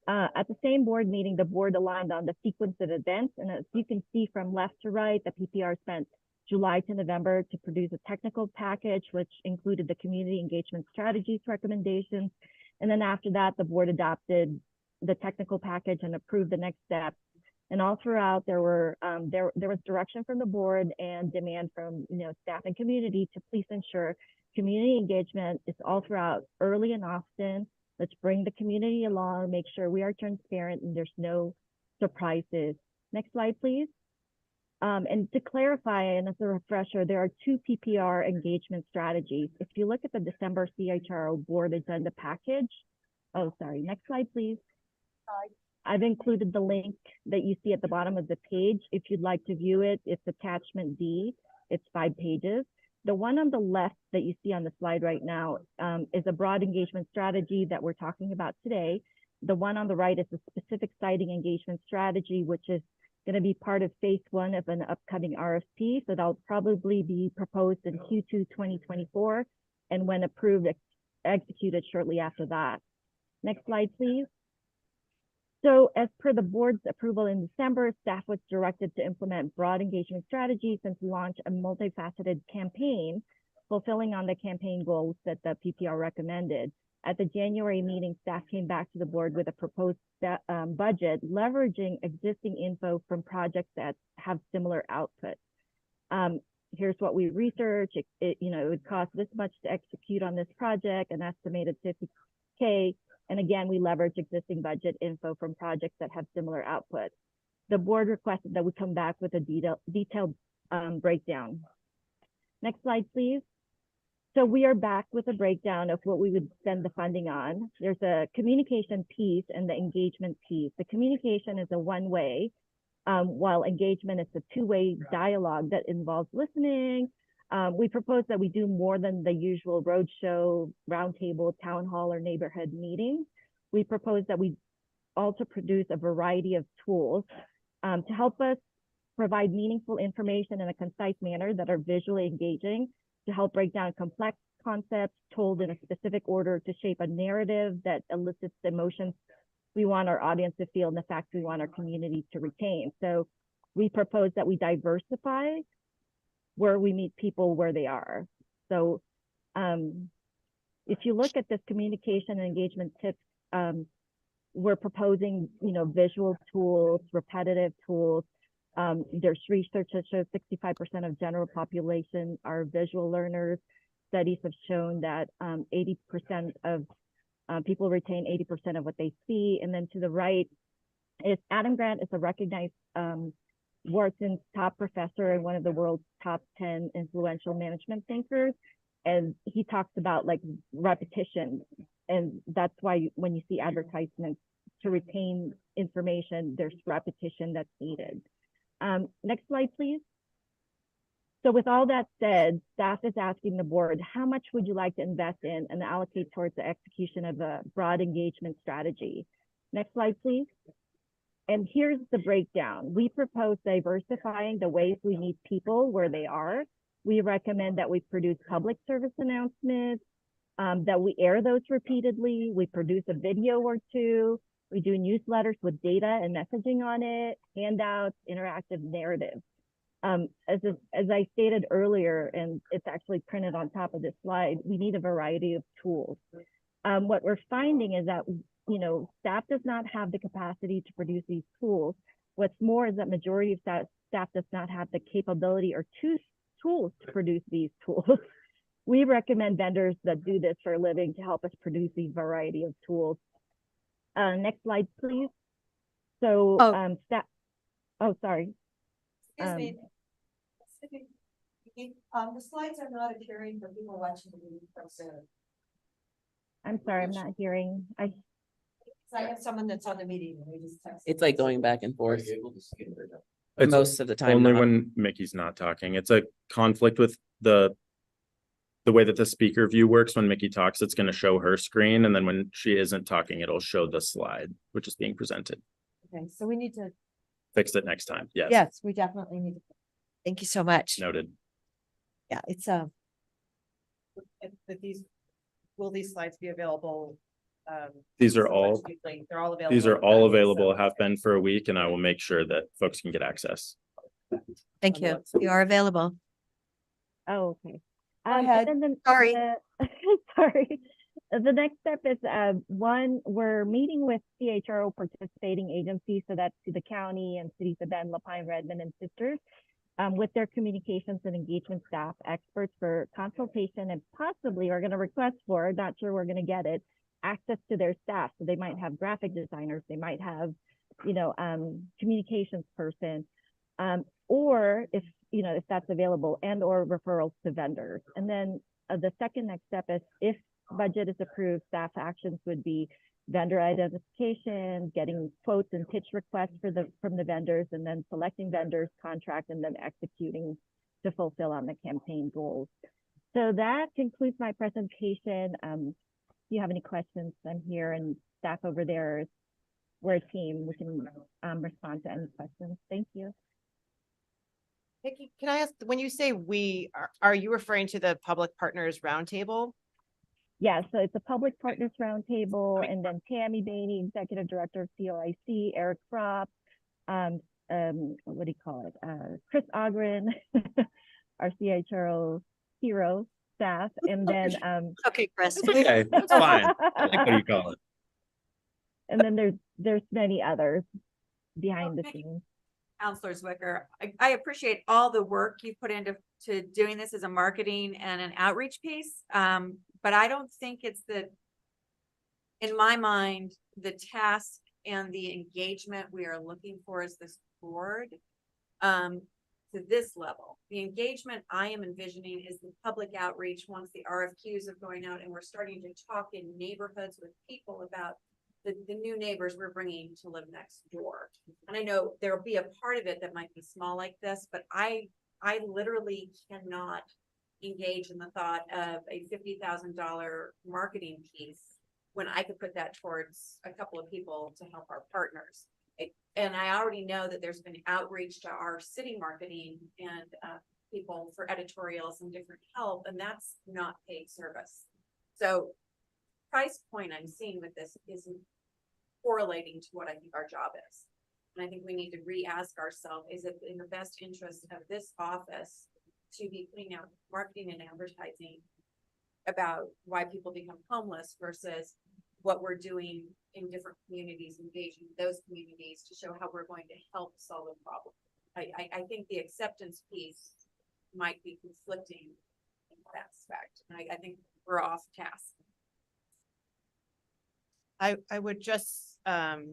At the same board meeting, the board aligned on the sequence of events. And as you can see from left to right, the PPR spent July to November to produce a technical package, which included the community engagement strategies recommendations. And then after that, the board adopted the technical package and approved the next steps. And all throughout, there was direction from the board and demand from staff and community to please ensure community engagement is all throughout, early and often. Let's bring the community along, make sure we are transparent and there's no surprises. Next slide, please. And to clarify, and as a refresher, there are 2 PPR engagement strategies. If you look at the December CHRO board agenda package, next slide, please. I've included the link that you see at the bottom of the page. If you'd like to view it, it's attachment D. It's 5 pages. The one on the left that you see on the slide right now is a broad engagement strategy that we're talking about today. The one on the right is a specific siting engagement strategy, which is going to be part of phase 1 of an upcoming RFP. So that'll probably be proposed in Q2 2024, and when approved, executed shortly after that. Next slide, please. So as per the board's approval in December, staff was directed to implement broad engagement strategies and to launch a multifaceted campaign, fulfilling on the campaign goals that the PPR recommended. At the January meeting, staff came back to the board with a proposed budget, leveraging existing info from projects that have similar output. Here's what we researched. It would cost this much to execute on this project, an estimated $50K. And again, we leverage existing budget info from projects that have similar output. The board requested that we come back with a detailed breakdown. Next slide, please. So we are back with a breakdown of what we would spend the funding on. There's a communication piece and the engagement piece. The communication is a one-way, while engagement is a two-way dialogue that involves listening. We propose that we do more than the usual roadshow, roundtable, town hall, or neighborhood meetings. We propose that we also produce a variety of tools to help us provide meaningful information in a concise manner that are visually engaging, to help break down complex concepts told in a specific order, to shape a narrative that elicits the emotions we want our audience to feel and the facts we want our community to retain. So we propose that we diversify where we meet people where they are. So if you look at this communication and engagement tips, we're proposing, visual tools, repetitive tools. There's research that shows 65% of general population are visual learners. Studies have shown that 80% of people retain 80% of what they see. And then to the right is Adam Grant is a recognized Wharton's top professor and one of the world's top 10 influential management thinkers. And he talks about like repetition. And that's why when you see advertisements to retain information, there's repetition that's needed. Next slide, please. So with all that said, staff is asking the board, how much would you like to invest in and allocate towards the execution of a broad engagement strategy? Next slide, please. And here's the breakdown. We propose diversifying the ways we meet people where they are. We recommend that we produce public service announcements, that we air those repeatedly. We produce a video or two. We do newsletters with data and messaging on it, handouts, interactive narratives. As I stated earlier, and it's actually printed on top of this slide, we need a variety of tools. What we're finding is that, staff does not have the capacity to produce these tools. What's more is that majority of staff does not have the capability or tools to produce these tools. We recommend vendors that do this for a living to help us produce these variety of tools. Next slide, please. So, sorry. Excuse me. The slides are not appearing for people watching the meeting from Zoom. I'm sorry, I'm not hearing. I have someone that's on the meeting and we just text. It's like going back and forth It's most of the time. only not. when Mickey's not talking. It's a conflict with the way that the speaker view works. When Mickey talks, it's going to show her screen. And then when she isn't talking, it'll show the slide, which is being presented. Okay, so we need to. Fix it next time. Yes. Yes, we definitely need to. Thank you so much. Noted. Yeah, it's Will these slides be available? These are all, They're all available. these are all so- available, have been for a week, and I will make sure that folks can get access. thank you. You are available. Oh, okay. ahead. And then Sorry. sorry. The next step is one, we're meeting with CHRO participating agencies, so that's the county and cities of Bend, La Pine, Redmond, and Sisters, with their communications and engagement staff experts for consultation, and possibly are going to request for, not sure we're going to get it, access to their staff. So they might have graphic designers, they might have, communications person, or if that's available, and or referrals to vendors. And then the second next step is, if budget is approved, staff actions would be vendor identification, getting quotes and pitch requests from the vendors, and then selecting vendors, contract, and then executing to fulfill on the campaign goals. So that concludes my presentation. If you have any questions, I'm here, and staff over there, we're a team. We can respond to any questions. Thank you. Nikki, can I ask, when you say we, are you referring to the Public Partners Roundtable? Yeah, so it's a Public Partners Roundtable, and then Tammy Bainey, Executive Director of COIC, Eric Kropp, what do you call it? Chris Ogren, our CHRO hero staff, and then Okay, Chris. It's okay, it's fine. I like what you call it. and then there's many others behind the Okay. scenes. Counselor Zwicker, I appreciate all the work you put into doing this as a marketing and an outreach piece. But I don't think it's in my mind, the task and the engagement we are looking for as this board, to this level. The engagement I am envisioning is the public outreach once the RFQs are going out and we're starting to talk in neighborhoods with people about the new neighbors we're bringing to live next door. And I know there'll be a part of it that might be small like this, but I literally cannot engage in the thought of a $50,000 marketing piece when I could put that towards a couple of people to help our partners. And I already know that there's been outreach to our city marketing and people for editorials and different help, and that's not paid service. So price point I'm seeing with this isn't correlating to what I think our job is. And I think we need to re-ask ourselves, is it in the best interest of this office to be putting out marketing and advertising about why people become homeless versus what we're doing in different communities, engaging those communities to show how we're going to help solve a problem. I think the acceptance piece might be conflicting in that aspect. And I think we're off task. I would just, to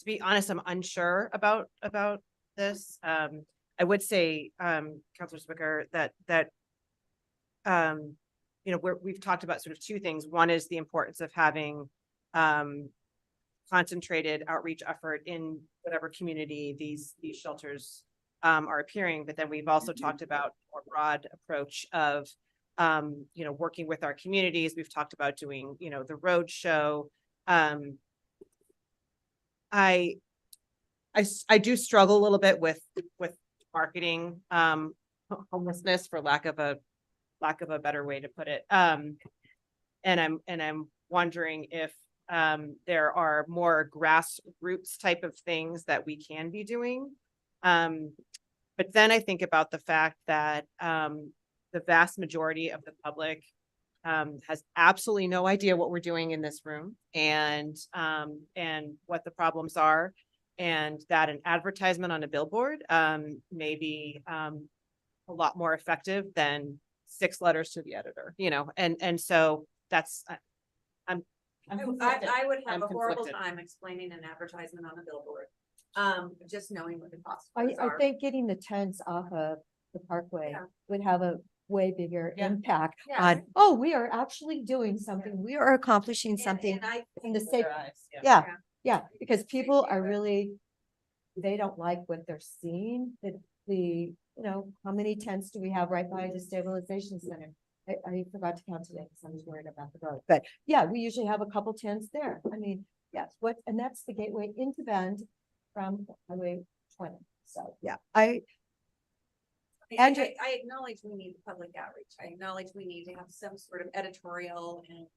be honest, I'm unsure about this. I would say, Councilor Zwicker, that you know, we've talked about sort of two things. One is the importance of having concentrated outreach effort in whatever community these shelters are appearing. But then we've also talked about a more broad approach of you know, working with our communities. We've talked about doing, you know, the road show. I do struggle a little bit with marketing homelessness, for lack of a better way to put it. And I'm wondering if there are more grassroots type of things that we can be doing. But then I think about the fact that the vast majority of the public has absolutely no idea what we're doing in this room and what the problems are, and that an advertisement on a billboard may be a lot more effective than 6 letters to the editor, you know, and so that's I'm I would have I'm a horrible conflicted. time explaining an advertisement on a billboard. Just knowing what the costs I are. think getting the tents off of the parkway Yeah. would have a way bigger Yeah. impact Yeah. on, oh, we are actually doing something. We are accomplishing And- something and I in the With safe. their eyes, yeah. Yeah, Yeah. yeah, because people are Yeah. really, they don't like what they're seeing, you know, how many tents do we have right by the stabilization center? I forgot to count today because I was worried about the road, but yeah, we usually have a couple tents there. I mean, yes, and that's the gateway into Bend from Highway 20. So, yeah, Andrew- I acknowledge we need public outreach. I acknowledge we need to have some sort of editorial and.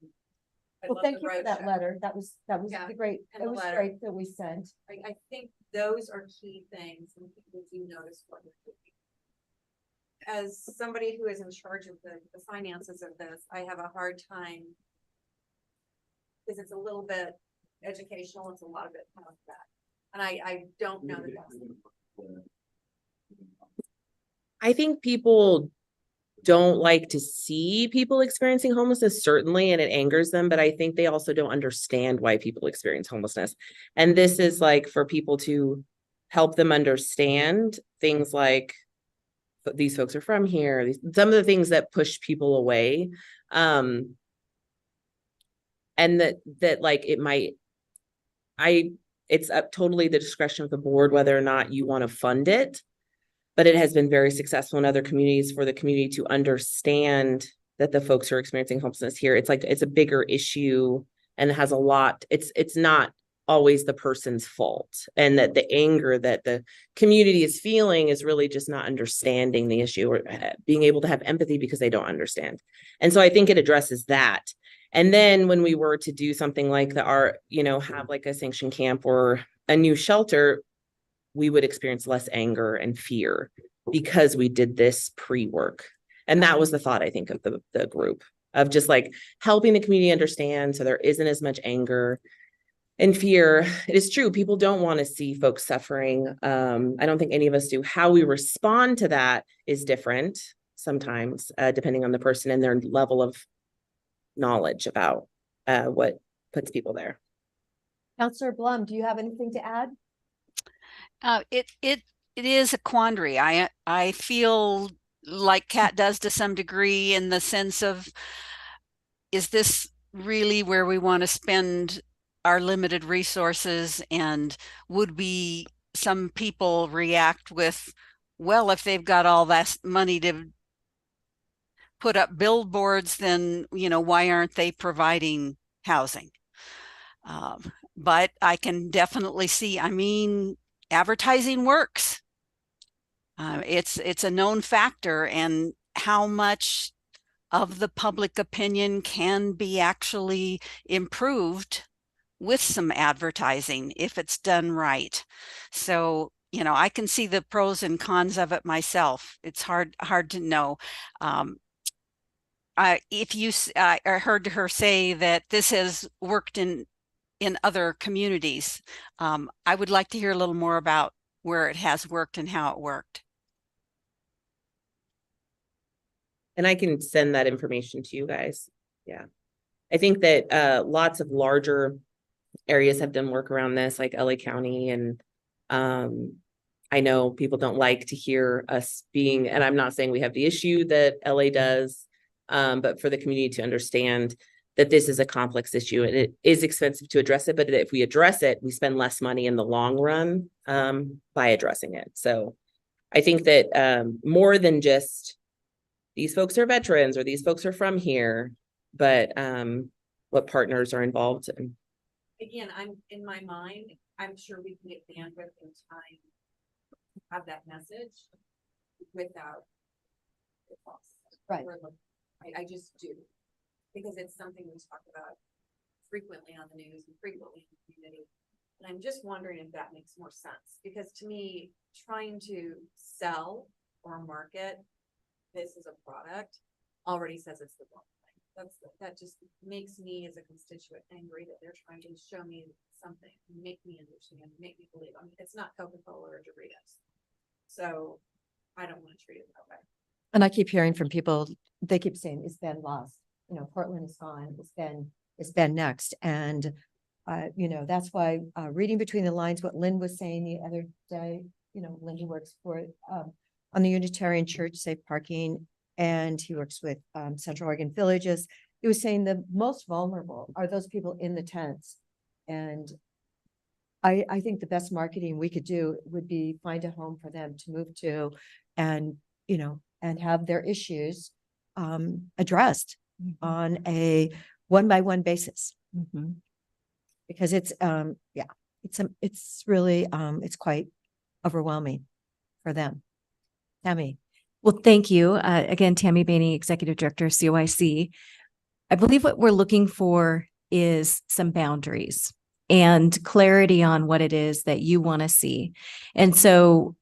I well, love thank the you for road that show. letter. That was Yeah, the great, and it the was letter. great that we sent. I think those are key things and people do notice what we're doing. As somebody who is in charge of the finances of this, I have a hard time. Because it's a little bit educational, it's a lot of it comes back. And I don't know that that's. I think people don't like to see people experiencing homelessness, certainly, and it angers them, but I think they also don't understand why people experience homelessness. And this is like for people to help them understand things like these folks are from here, some of the things that push people away. And that like it might, it's up totally the discretion of the board whether or not you want to fund it. but it has been very successful in other communities for the community to understand that the folks who are experiencing homelessness here, it's like, it's a bigger issue and it has a lot, it's not always the person's fault, and that the anger that the community is feeling is really just not understanding the issue or being able to have empathy because they don't understand. And so I think it addresses that. And then when we were to do something like have like a sanction camp or a new shelter, we would experience less anger and fear because we did this pre-work. And that was the thought, I think, of the group, of just like helping the community understand so there isn't as much anger and fear. It is true, people don't want to see folks suffering. I don't think any of us do. How we respond to that is different sometimes, depending on the person and their level of knowledge about what puts people there. Counselor Blum, do you have anything to add? It is a quandary. I feel like Kat does to some degree, in the sense of, is this really where we want to spend our limited resources? And would some people react with, well, if they've got all that money to put up billboards, then, why aren't they providing housing? But I can definitely see, advertising works. It's a known factor, and how much of the public opinion can be actually improved with some advertising if it's done right. So, I can see the pros and cons of it myself. It's hard to know. I heard her say that this has worked in other communities. I would like to hear a little more about where it has worked and how it worked. And I can send that information to you guys. Yeah. I think that lots of larger areas have done work around this, like LA County. And I know people don't like to hear us being, and I'm not saying we have the issue that LA does, but for the community to understand that this is a complex issue and it is expensive to address it, but if we address it, we spend less money in the long run by addressing it. So I think that more than just these folks are veterans or these folks are from here, but what partners are involved in. Again, I'm in my mind, I'm sure we can get bandwidth and time to have that message without the cost. Right. I just do, because it's something we talk about frequently on the news and frequently in the community. And I'm just wondering if that makes more sense, because to me, trying to sell or market this as a product already says it's the wrong thing. That just makes me as a constituent angry that they're trying to show me something, make me understand, make me believe. It's not Coca-Cola or Doritos. So I don't want to treat it that way. And I keep hearing from people, they keep saying, it's been lost. Portland is gone. It's been next. And, that's why reading between the lines, what Lynn was saying the other day, Lynn, who works for, on the Unitarian Church Safe Parking, and he works with Central Oregon Villages. He was saying the most vulnerable are those people in the tents. And I think the best marketing we could do would be find a home for them to move to, and, and have their issues addressed on a one-by-one basis. Because it's really it's quite overwhelming for them. Tammy. Well, thank you. Again, Tammy Bainey, Executive Director of COIC. I believe what we're looking for is some boundaries and clarity on what it is that you want to see. And so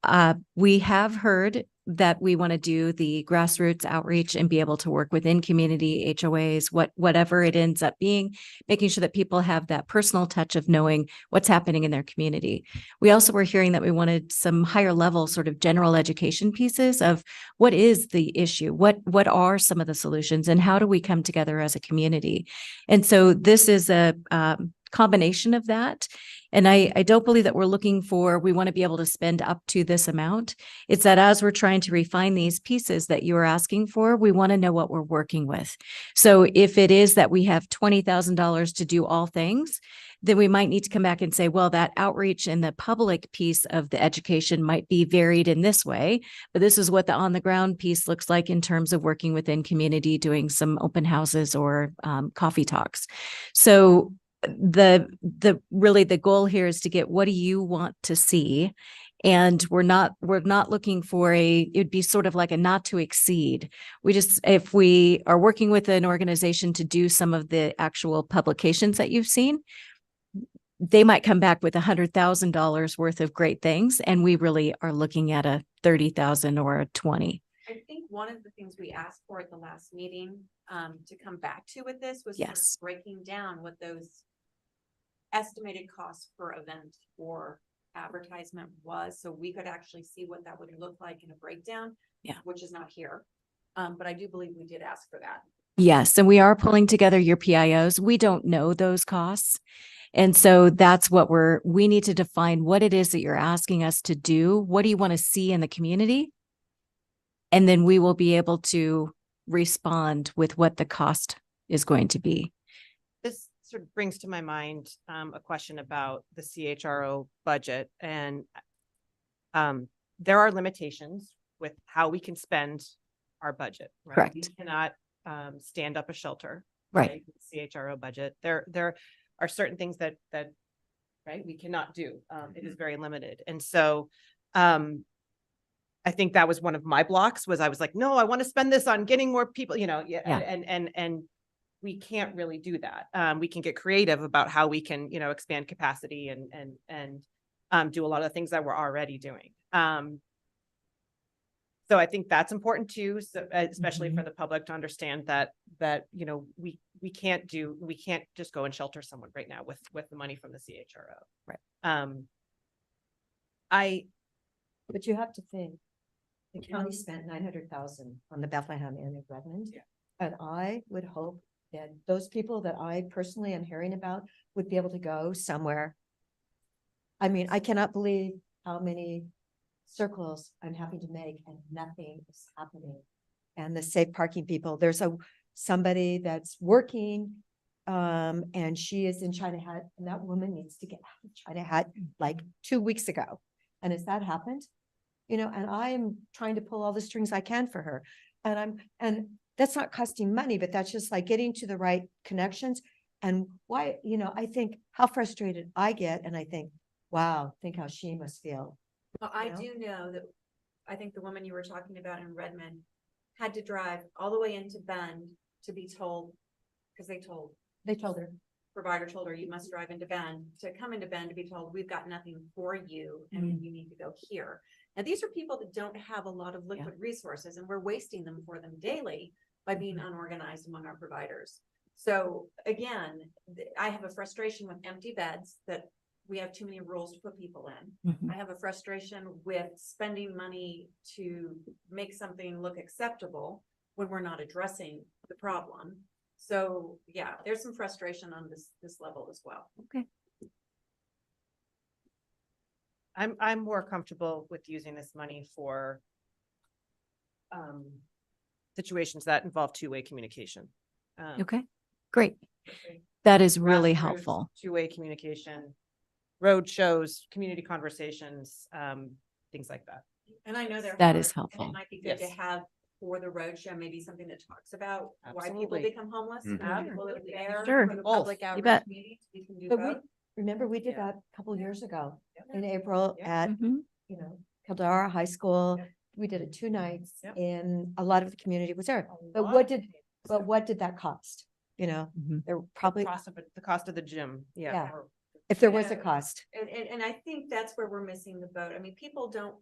we have heard that we want to do the grassroots outreach and be able to work within community HOAs, whatever it ends up being, making sure that people have that personal touch of knowing what's happening in their community. We also were hearing that we wanted some higher level sort of general education pieces of what is the issue, what are some of the solutions, and how do we come together as a community. And so this is a combination of that. And I don't believe that we're looking for, we want to be able to spend up to this amount. It's that as we're trying to refine these pieces that you are asking for, we want to know what we're working with. So if it is that we have $20,000 to do all things, then we might need to come back and say, well, that outreach and the public piece of the education might be varied in this way, but this is what the on the ground piece looks like in terms of working within community, doing some open houses or coffee talks. So the really the goal here is to get, what do you want to see? And we're not looking for it'd be sort of like a not to exceed. We just, if we are working with an organization to do some of the actual publications that you've seen, they might come back with $100,000 worth of great things. And we really are looking at a 30,000 or a 20. I think one of the things we asked for at the last meeting, to come back to with this was sort of Yes. breaking down what those estimated costs per event or advertisement was, so we could actually see what that would look like in a breakdown. Yeah. Which is not here. But I do believe we did ask for that. Yes. And we are pulling together your PIOs. We don't know those costs. And so that's what we need to define what it is that you're asking us to do. What do you want to see in the community? And then we will be able to respond with what the cost is going to be. This sort of brings to my mind a question about the CHRO budget, and there are limitations with how we can spend our budget. Right? Correct. We cannot stand up a shelter. Right. With the CHRO budget. There are certain things that right we cannot do. It is very limited, and so I think that was one of my blocks. Was I was like, no, I want to spend this on getting more people. And we can't really do that. We can get creative about how we can, expand capacity and do a lot of the things that we're already doing. So I think that's important too, so, especially for the public to understand that we can't just go and shelter someone right now with the money from the CHRO. Right. But you have to think, the county spent 900,000 on the Bethlehem and in Redmond. Yeah. And I would hope that those people that I personally am hearing about would be able to go somewhere. I mean, I cannot believe how many circles I'm having to make and nothing is happening. And the safe parking people, there's somebody that's working, and she is in China Hat, and that woman needs to get out of China Hat like 2 weeks ago. And has that happened? And I'm trying to pull all the strings I can for her. And that's not costing money, but that's just like getting to the right connections. And why, I think how frustrated I get, and I think, wow, think how she must feel. Well, I know? do know that, I think the woman you were talking about in Redmond had to drive all the way into Bend to be told, because they told her, provider told her, you must drive into Bend, to come into Bend to be told, we've got nothing for you and you need to go here. Now, these are people that don't have a lot of liquid resources, and we're wasting them for them daily by being unorganized among our providers. So again, I have a frustration with empty beds, that we have too many rules to put people in. I have a frustration with spending money to make something look acceptable when we're not addressing the problem. So yeah, there's some frustration on this level as well. Okay. I'm more comfortable with using this money for situations that involve two-way communication. Okay, great. That is really Grassroots, helpful. Two-way communication, road shows, community conversations, things like that. And I know That is helpful. It might be good to Yes. have for the roadshow, maybe something that talks about why people Absolutely. become homeless. Mhm. and people that are there Sure. for the Both. public You outreach bet. meetings. We can do But both. remember, we did Yeah. that a couple years ago Yeah. in April Yeah. at, Mhm. Kildare High School. Yep. We did it 2 nights Yep. and a lot of the community was there. But lot what of did, things. but what did that cost? Mhm. There probably, The cost of the gym, Yeah. yeah. or- if there was a Yeah. cost. And I think that's where we're missing the boat. I mean, people don't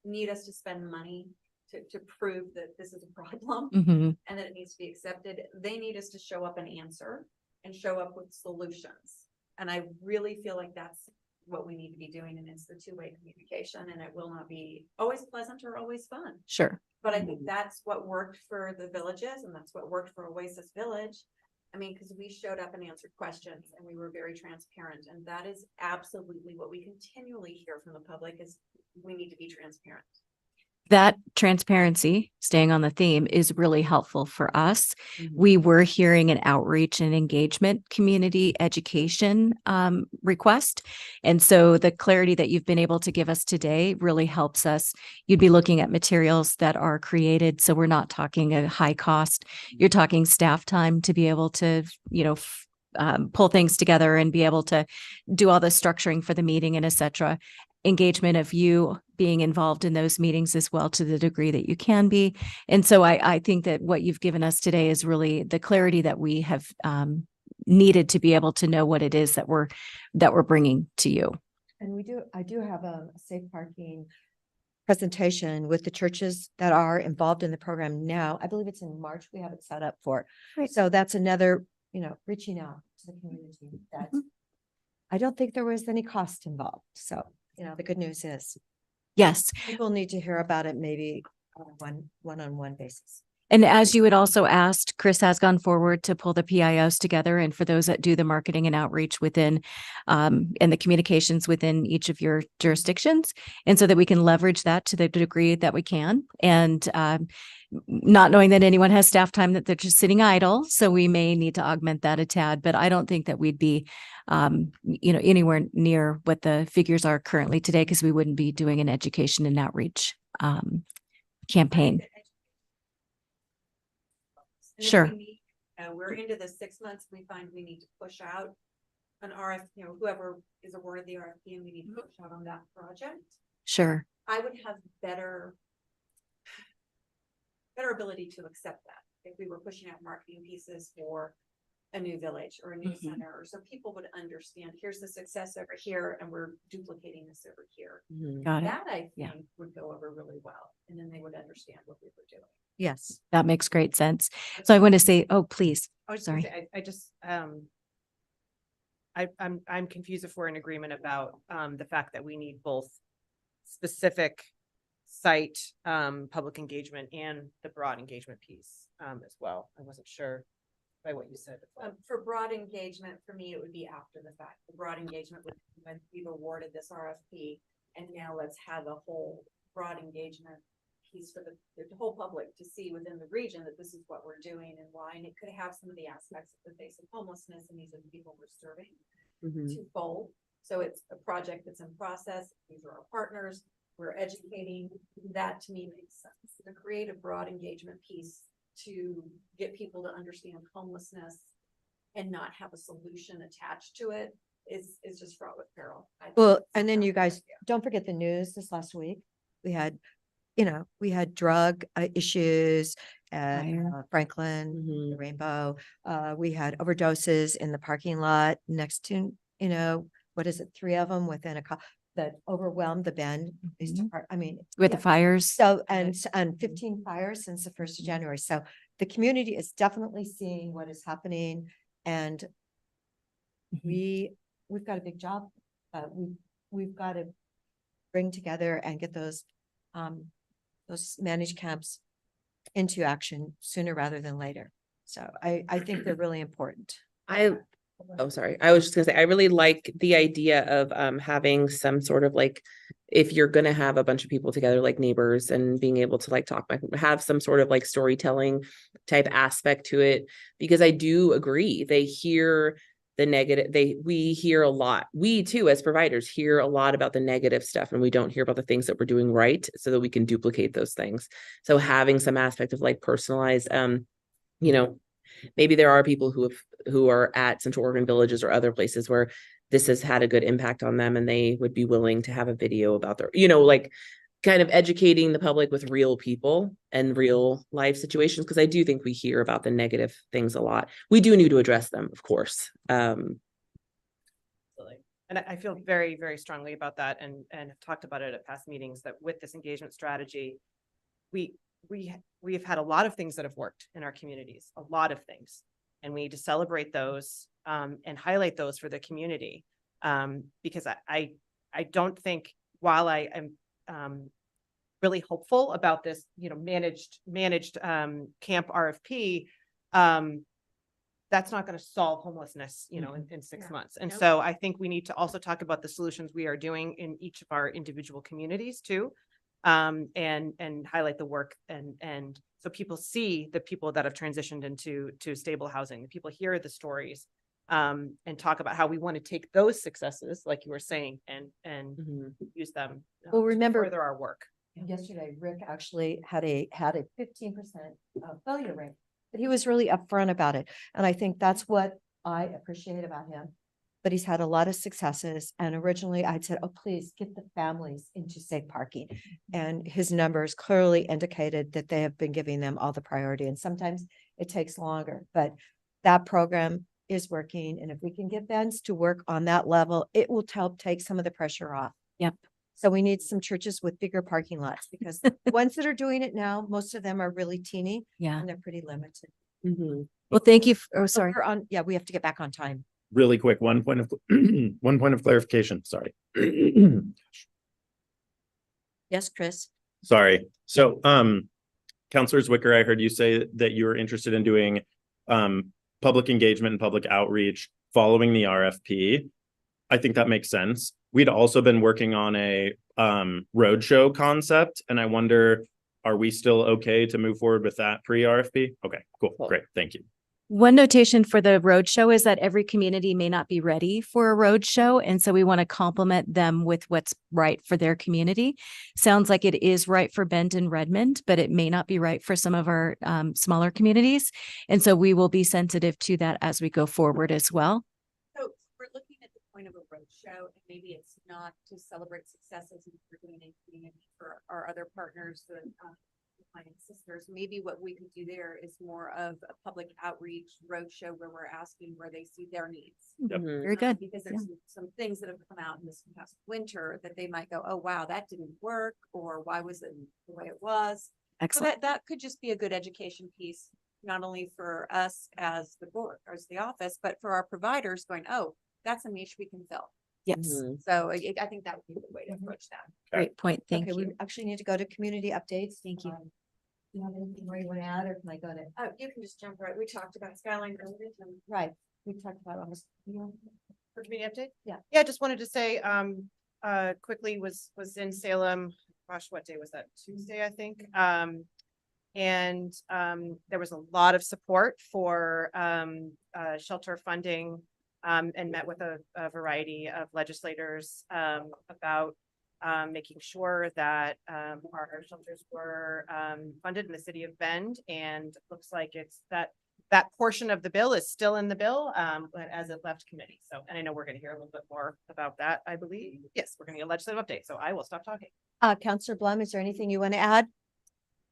need us to spend money to prove that this is a problem Mhm. and that it needs to be accepted. They need us to show up and answer and show up with solutions. And I really feel like that's what we need to be doing. And it's the two-way communication, and it will not be always pleasant or always fun. Sure. But I think that's what worked for the villages, and that's what worked for Oasis Village. I mean, because we showed up and answered questions and we were very transparent, and that is absolutely what we continually hear from the public is we need to be transparent. That transparency, staying on the theme, is really helpful for us. Mhm. We were hearing an outreach and engagement community education request. And so the clarity that you've been able to give us today really helps us. You'd be looking at materials that are created. So we're not talking a high cost. You're talking staff time to be able to, pull things together and be able to do all the structuring for the meeting and et cetera. Engagement of you being involved in those meetings as well to the degree that you can be. And so I think that what you've given us today is really the clarity that we have needed to be able to know what it is that we're bringing to you. And I do have a safe parking presentation with the churches that are involved in the program now. I believe it's in March. We have it set up for. Great. So that's another, reaching out to the community that I don't think there was any cost involved. So, the good news is Yes. people need to hear about it maybe on a one-on-one basis. And as you had also asked, Chris has gone forward to pull the PIOs together. And for those that do the marketing and outreach within and the communications within each of your jurisdictions. And so that we can leverage that to the degree that we can. And not knowing that anyone has staff time that they're just sitting idle. So we may need to augment that a tad, but I don't think that we'd be, anywhere near what the figures are currently today, because we wouldn't be doing an education and outreach campaign. And if Sure. we need, we're into the 6 months, we find we need to push out an RFP, whoever is awarded the RFP, and we need to push out on that project. Sure. I would have better ability to accept that if we were pushing out marketing pieces for a new village or a new center, or so people would understand, here's the success over here, and we're duplicating this over here. Mhm. Got it. That I Yeah. think would go over really well, and then they would understand what we were doing. Yes. That makes great sense. So I want to say, oh, please. I was just gonna Sorry. say, I just, I'm confused if we're in agreement about, the fact that we need both specific site, public engagement and the broad engagement piece, as well. I wasn't sure by what you said. For broad engagement, for me, it would be after the fact. The broad engagement would be when we've awarded this RFP, and now let's have a whole broad engagement piece for the whole public to see within the region that this is what we're doing and why. And it could have some of the aspects of the face of homelessness, and these are the people we're serving Mhm. twofold. So it's a project that's in process. These are our partners. We're educating. That to me makes sense. To create a broad engagement piece to get people to understand homelessness and not have a solution attached to it is just fraught with peril. I think Well, it's and then not you a good guys, idea. don't forget the news this last week. We had drug issues at Fire. Franklin, Mhm. the Rainbow. We had overdoses in the parking lot next to, what is it? 3 of them within that overwhelmed the Bend. Police Mhm. Depart- I mean, With yeah. the fires. So, and 15 fires since the 1st of January. So the community is definitely seeing what is happening, and we've got a big job. We've got to bring together and get those managed camps into action sooner rather than later. So I think they're really important. Sorry. I was just gonna say, I really like the idea of having some sort of like, if you're gonna have a bunch of people together, like neighbors, and being able to like talk back, have some sort of like storytelling type aspect to it, because I do agree, they hear the negative, we hear a lot. We too, as providers, hear a lot about the negative stuff, and we don't hear about the things that we're doing right, so that we can duplicate those things. So having some aspect of like personalized, maybe there are people who are at Central Oregon Villages or other places where this has had a good impact on them, and they would be willing to have a video about their, like kind of educating the public with real people and real life situations. Cause I do think we hear about the negative things a lot. We do need to address them, of course. And I feel very, very strongly about that, and have talked about it at past meetings, that with this engagement strategy, we've had a lot of things that have worked in our communities, a lot of things, and we need to celebrate those and highlight those for the community, because I don't think, while I am really hopeful about this, managed camp RFP, that's not going to solve homelessness, you know, in 6 Yeah. months. And Nope. so I think we need to also talk about the solutions we are doing in each of our individual communities too. And highlight the work and so people see the people that have transitioned into stable housing, people hear the stories, and talk about how we want to take those successes, like you were saying, and Mhm. use them Well, to remember- further our work. Yesterday, Rick actually had a 15% failure rate, but he was really upfront about it. And I think that's what I appreciate about him. But he's had a lot of successes. And originally I'd said, oh, please get the families into safe parking. And his numbers clearly indicated that they have been giving them all the priority. And sometimes it takes longer, but that program is working. And if we can get Ben's to work on that level, it will help take some of the pressure off. Yep. So we need some churches with bigger parking lots because the ones that are doing it now, most of them are really teeny Yeah. and they're pretty limited. Mhm. Well, thank you. Oh, So sorry. we're on, yeah, we have to get back on time. Really quick, one point of one point of clarification. Sorry. Yes, Chris? Sorry. So, Counselor Zwicker, I heard you say that you were interested in doing public engagement and public outreach following the RFP. I think that makes sense. We'd also been working on a roadshow concept, and I wonder, are we still okay to move forward with that pre-RFP? Okay, cool, great, thank you. One notation for the roadshow is that every community may not be ready for a roadshow. And so we want to complement them with what's right for their community. Sounds like it is right for Bend and Redmond, but it may not be right for some of our smaller communities. And so we will be sensitive to that as we go forward as well. So we're looking at the point of a roadshow, and maybe it's not to celebrate successes and we're doing a community for our other partners, the client sisters. Maybe what we could do there is more of a public outreach roadshow where we're asking where they see their needs. Mhm. Very good. Because there's some things that have come out in this past winter that they might go, oh, wow, that didn't work, or why was it the way it was? So Excellent. that could just be a good education piece, not only for us as the board, or as the office, but for our providers going, oh, that's a niche we can fill. Yes. Mhm. So I think that would be the way to approach that. Great point. Thank Okay, you. we actually need to go to community updates. Thank you. Do you have anything more you want to add, or can I go to? Oh, you can just jump right. We talked about Skyline Residence and Right, we talked about almost. For community update? Yeah. Yeah, just wanted to say, quickly was in Salem, gosh, what day was that? Tuesday, I think. And there was a lot of support for shelter funding, and met with a variety of legislators about making sure that our shelters were funded in the city of Bend, and looks like it's that portion of the bill is still in the bill, but as it left committee. So, and I know we're going to hear a little bit more about that, I believe. Yes, we're going to get a legislative update, so I will stop talking. Counselor Blum, is there anything you want to add?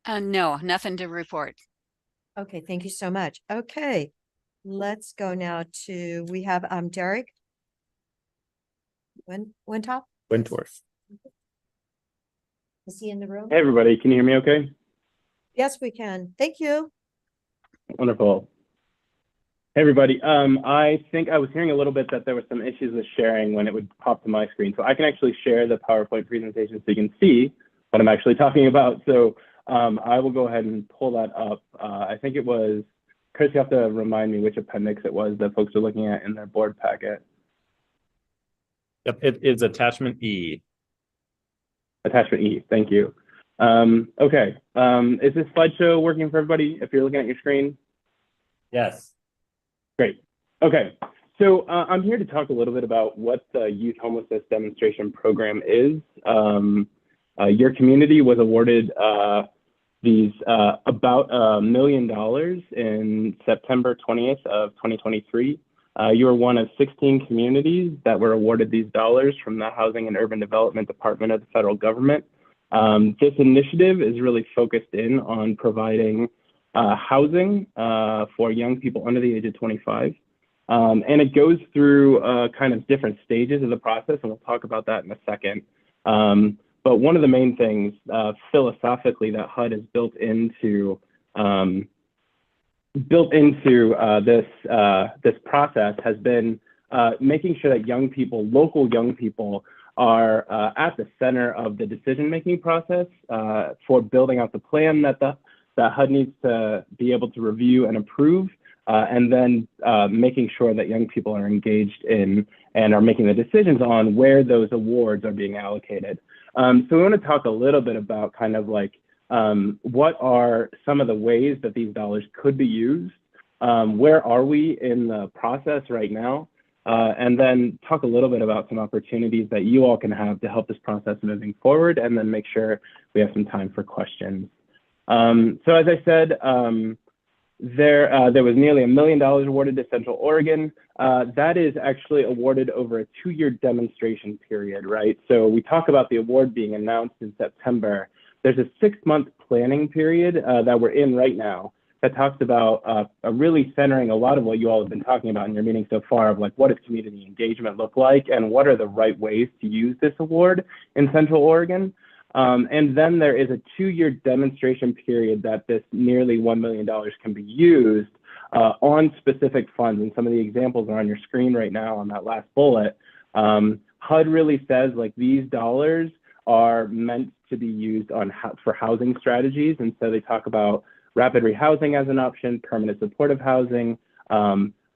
No, nothing to report. Okay, thank you so much. Okay, let's go now to, we have Derek. Wintop, Wentworth. is he in the room? Hey, everybody. Can you hear me okay? Yes, we can. Thank you. Wonderful. Hey, everybody. I think I was hearing a little bit that there were some issues with sharing when it would pop to my screen. So I can actually share the PowerPoint presentation so you can see what I'm actually talking about. So I will go ahead and pull that up. I think it was, Chris, you have to remind me which appendix it was that folks are looking at in their board packet. Yep, it is attachment E. Attachment E, thank you. Okay, is this slideshow working for everybody if you're looking at your screen? Yes. Great. Okay, so I'm here to talk a little bit about what the Youth Homelessness Demonstration Program is. Your community was awarded these about $1 million in September 20th of 2023. You are one of 16 communities that were awarded these dollars from the Housing and Urban Development Department of the federal government. This initiative is really focused in on providing housing for young people under the age of 25. And it goes through kind of different stages of the process, and we'll talk about that in a second. But one of the main things philosophically that HUD has built into this process has been making sure that young people, local young people, are at the center of the decision-making process for building out the plan that HUD needs to be able to review and approve, and then making sure that young people are engaged in and are making the decisions on where those awards are being allocated. So we want to talk a little bit about kind of like what are some of the ways that these dollars could be used? Where are we in the process right now? And then talk a little bit about some opportunities that you all can have to help this process moving forward, and then make sure we have some time for questions. So as I said, there was nearly $1 million awarded to Central Oregon. That is actually awarded over a 2-year demonstration period, right? So we talk about the award being announced in September. There's a 6-month planning period that we're in right now that talks about really centering a lot of what you all have been talking about in your meeting so far, of like, what does community engagement look like, and what are the right ways to use this award in Central Oregon. And then there is a 2-year demonstration period that this nearly $1 million can be used on specific funds. And some of the examples are on your screen right now on that last bullet. HUD really says like these dollars are meant to be used on for housing strategies. And so they talk about rapid rehousing as an option, permanent supportive housing,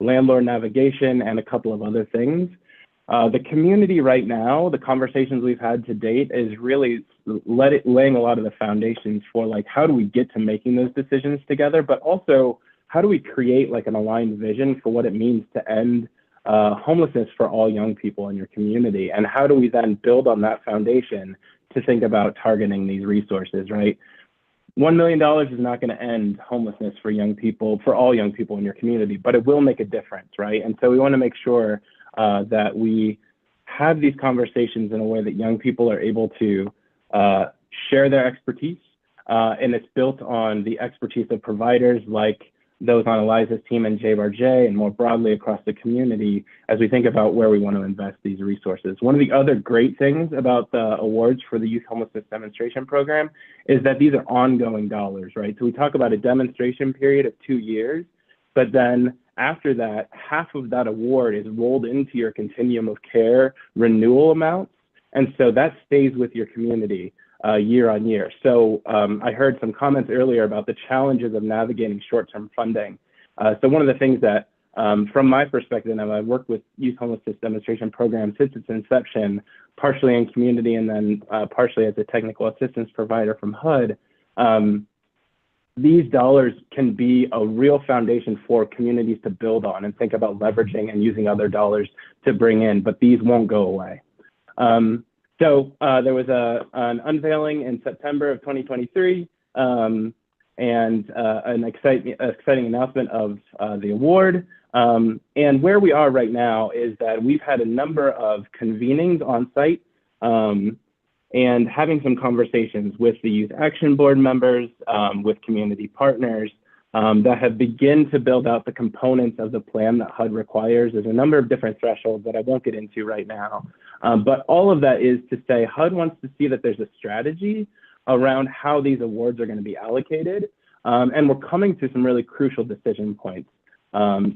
landlord navigation, and a couple of other things. The community right now, the conversations we've had to date is really laying a lot of the foundations for like, how do we get to making those decisions together, but also how do we create like an aligned vision for what it means to end homelessness for all young people in your community? And how do we then build on that foundation to think about targeting these resources, right? $1 million is not going to end homelessness for young people, for all young people in your community, but it will make a difference, right? And so we want to make sure that we have these conversations in a way that young people are able to share their expertise, and it's built on the expertise of providers like those on Eliza's team and JBarJ, and more broadly across the community as we think about where we want to invest these resources. One of the other great things about the awards for the Youth Homelessness Demonstration Program is that these are ongoing dollars, right? So we talk about a demonstration period of 2 years, but then after that, half of that award is rolled into your continuum of care renewal amounts. And so that stays with your community year on year. So I heard some comments earlier about the challenges of navigating short-term funding. So one of the things that, from my perspective, and I've worked with Youth Homelessness Demonstration Program since its inception, partially in community and then partially as a technical assistance provider from HUD, these dollars can be a real foundation for communities to build on and think about leveraging and using other dollars to bring in, but these won't go away. So there was an unveiling in September of 2023 and an exciting announcement of the award. And where we are right now is that we've had a number of convenings on site and having some conversations with the Youth Action Board members, with community partners that have begun to build out the components of the plan that HUD requires. There's a number of different thresholds that I won't get into right now. But all of that is to say HUD wants to see that there's a strategy around how these awards are going to be allocated. And we're coming to some really crucial decision points.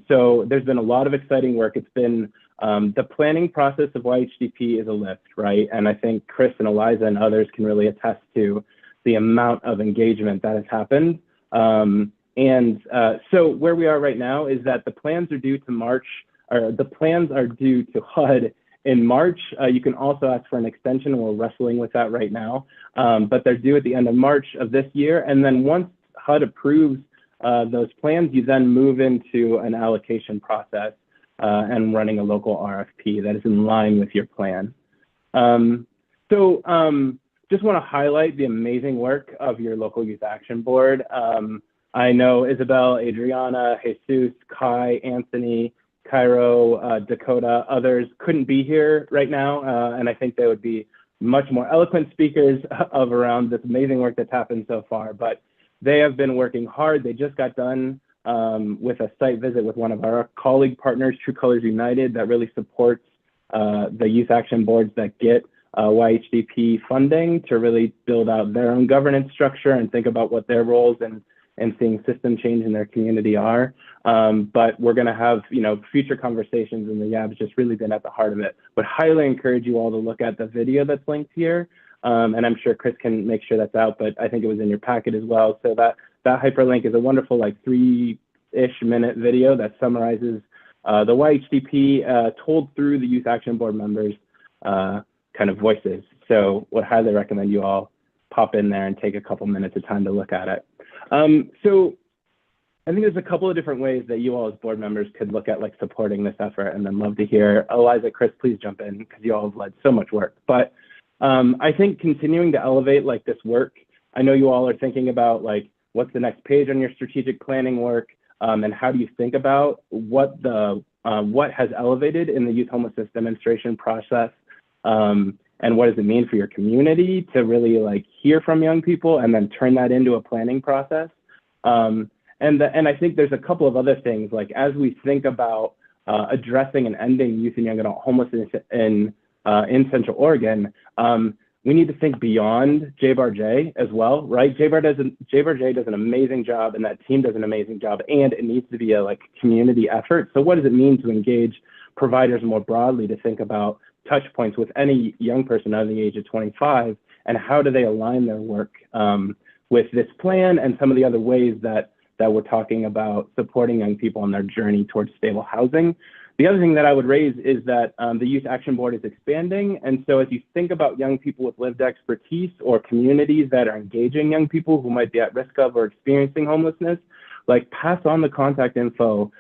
So there's been a lot of exciting work. It's been the planning process of YHDP is a lift, right? And I think Chris and Eliza and others can really attest to the amount of engagement that has happened. So where we are right now is that the plans are due to March, or the plans are due to HUD in March. You can also ask for an extension, and we're wrestling with that right now. But they're due at the end of March of this year. And then once HUD approves those plans, you then move into an allocation process and running a local RFP that is in line with your plan. Just want to highlight the amazing work of your local Youth Action Board. I know Isabel, Adriana, Jesus, Kai, Anthony, Cairo, Dakota, others couldn't be here right now, and I think they would be much more eloquent speakers of around this amazing work that's happened so far, but they have been working hard. They just got done with a site visit with one of our colleague partners, True Colors United, that really supports the youth action boards that get YHDP funding to really build out their own governance structure and think about what their roles and seeing system change in their community are. But we're going to have, future conversations, and the YAB's just really been at the heart of it. Would highly encourage you all to look at the video that's linked here. And I'm sure Chris can make sure that's out, but I think it was in your packet as well. So that hyperlink is a wonderful, 6-ish minute video that summarizes the YHDP told through the Youth Action Board members' kind of voices. So would highly recommend you all pop in there and take a couple minutes of time to look at it. So I think there's a couple of different ways that you all as board members could look at like supporting this effort, and then love to hear Eliza, Chris, please jump in because you all have led so much work. But I think continuing to elevate like this work, I know you all are thinking about like what's the next page on your strategic planning work, and how do you think about what has elevated in the youth homelessness demonstration process, and what does it mean for your community to really like hear from young people and then turn that into a planning process. And I think there's a couple of other things, like as we think about addressing and ending youth and young adult homelessness in Central Oregon, we need to think beyond JBAR-J as well, right? JBAR-J does an amazing job, and that team does an amazing job, and it needs to be a like community effort. So what does it mean to engage providers more broadly to think about touch points with any young person under the age of 25, and how do they align their work with this plan and some of the other ways that we're talking about supporting young people on their journey towards stable housing. The other thing that I would raise is that the Youth Action Board is expanding. And so as you think about young people with lived expertise or communities that are engaging young people who might be at risk of or experiencing homelessness, like pass on the contact info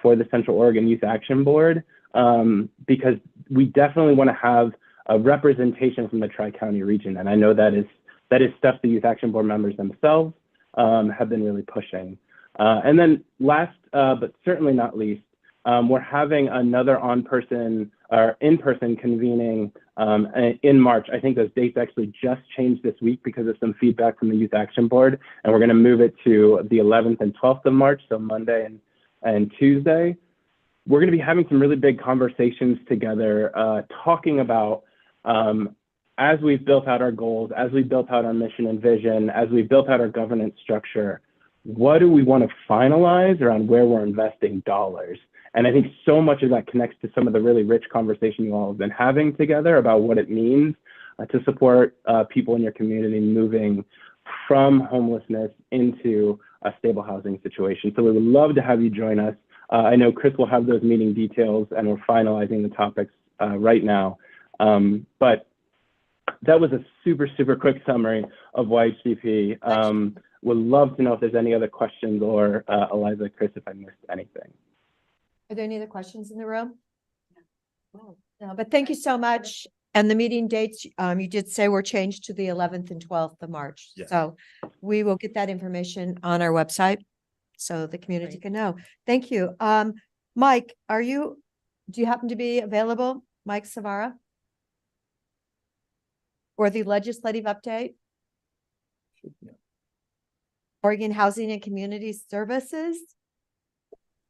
for the Central Oregon Youth Action Board, because we definitely want to have a representation from the Tri-County region. And I know that is stuff the Youth Action Board members themselves have been really pushing. And then last, but certainly not least, we're having another in-person convening in March. I think those dates actually just changed this week because of some feedback from the Youth Action Board, and we're going to move it to the 11th and 12th of March, so Monday and Tuesday. We're going to be having some really big conversations together, talking about as we've built out our goals, as we've built out our mission and vision, as we've built out our governance structure, what do we want to finalize around where we're investing dollars? And I think so much of that connects to some of the really rich conversation you all have been having together about what it means to support people in your community moving from homelessness into a stable housing situation. So we would love to have you join us. I know Chris will have those meeting details, and we're finalizing the topics right now. But that was a super, super quick summary of YHCP. Would love to know if there's any other questions, or Eliza, Chris, if I missed anything. Are there any other questions in the room? No, but thank you so much. And the meeting dates, you did say were changed to the 11th and 12th of March. Yes. So we will get that information on our website so the community can know. Thank you. Mike, do you happen to be available? Mike Savara? Or the legislative update? Oregon Housing and Community Services?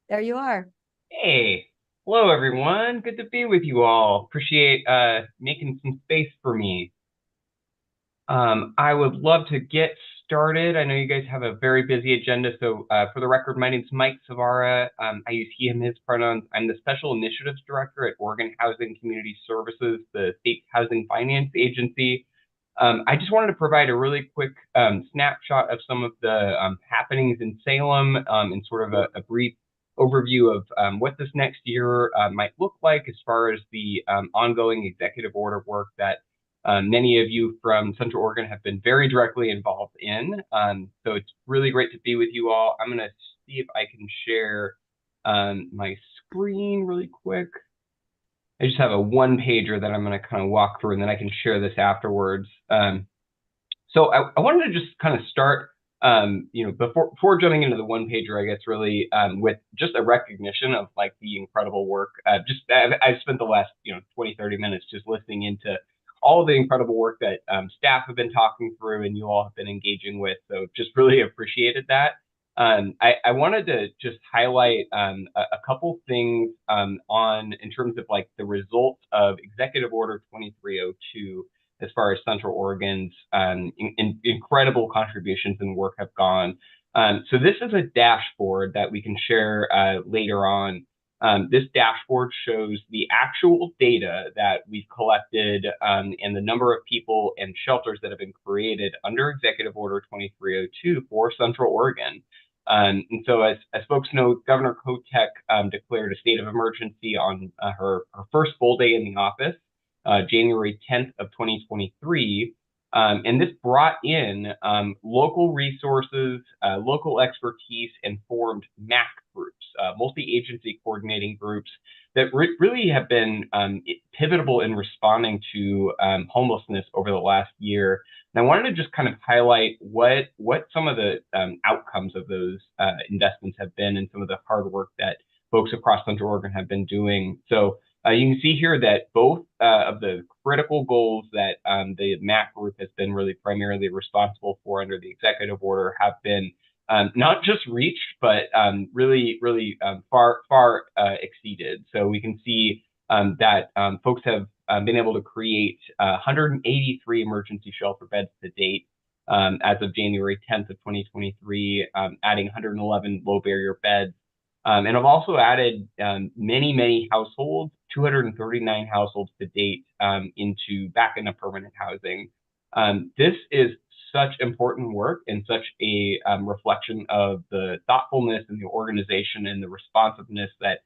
There you are. Hey, hello everyone. Good to be with you all. Appreciate making some space for me. I would love to get started. I know you guys have a very busy agenda, so for the record, my name is Mike Savara. I use he, him, his pronouns. I'm the Special Initiatives Director at Oregon Housing and Community Services, the state housing finance agency. I just wanted to provide a really quick snapshot of some of the happenings in Salem, and sort of a brief overview of what this next year might look like as far as the ongoing executive order work that many of you from Central Oregon have been very directly involved in. So it's really great to be with you all. I'm going to see if I can share my screen really quick. I just have a one-pager that I'm going to kind of walk through, and then I can share this afterwards. So I wanted to just kind of start before jumping into the one pager, I guess really with just a recognition of like the incredible work. I've spent the last 20-30 minutes just listening into all of the incredible work that staff have been talking through and you all have been engaging with. So just really appreciated that. I wanted to just highlight a couple things in terms of like the results of Executive Order 2302. As far as Central Oregon's incredible contributions and work have gone. So this is a dashboard that we can share later on. This dashboard shows the actual data that we've collected and the number of people and shelters that have been created under Executive Order 2302 for Central Oregon. And so as folks know, Governor Kotek declared a state of emergency on her first full day in the office, January 10th of 2023. And this brought in local resources, local expertise, and formed MAC groups, multi-agency coordinating groups that really have been pivotal in responding to homelessness over the last year. And I wanted to just kind of highlight what some of the outcomes of those investments have been and some of the hard work that folks across Central Oregon have been doing. So you can see here that both of the critical goals that the MAC group has been really primarily responsible for under the executive order have been not just reached, but really far exceeded. So we can see that folks have been able to create 183 emergency shelter beds to date as of January 10th of 2023, adding 111 low barrier beds. And have also added many households, 239 households to date, back into permanent housing. This is such important work and such a reflection of the thoughtfulness and the organization and the responsiveness that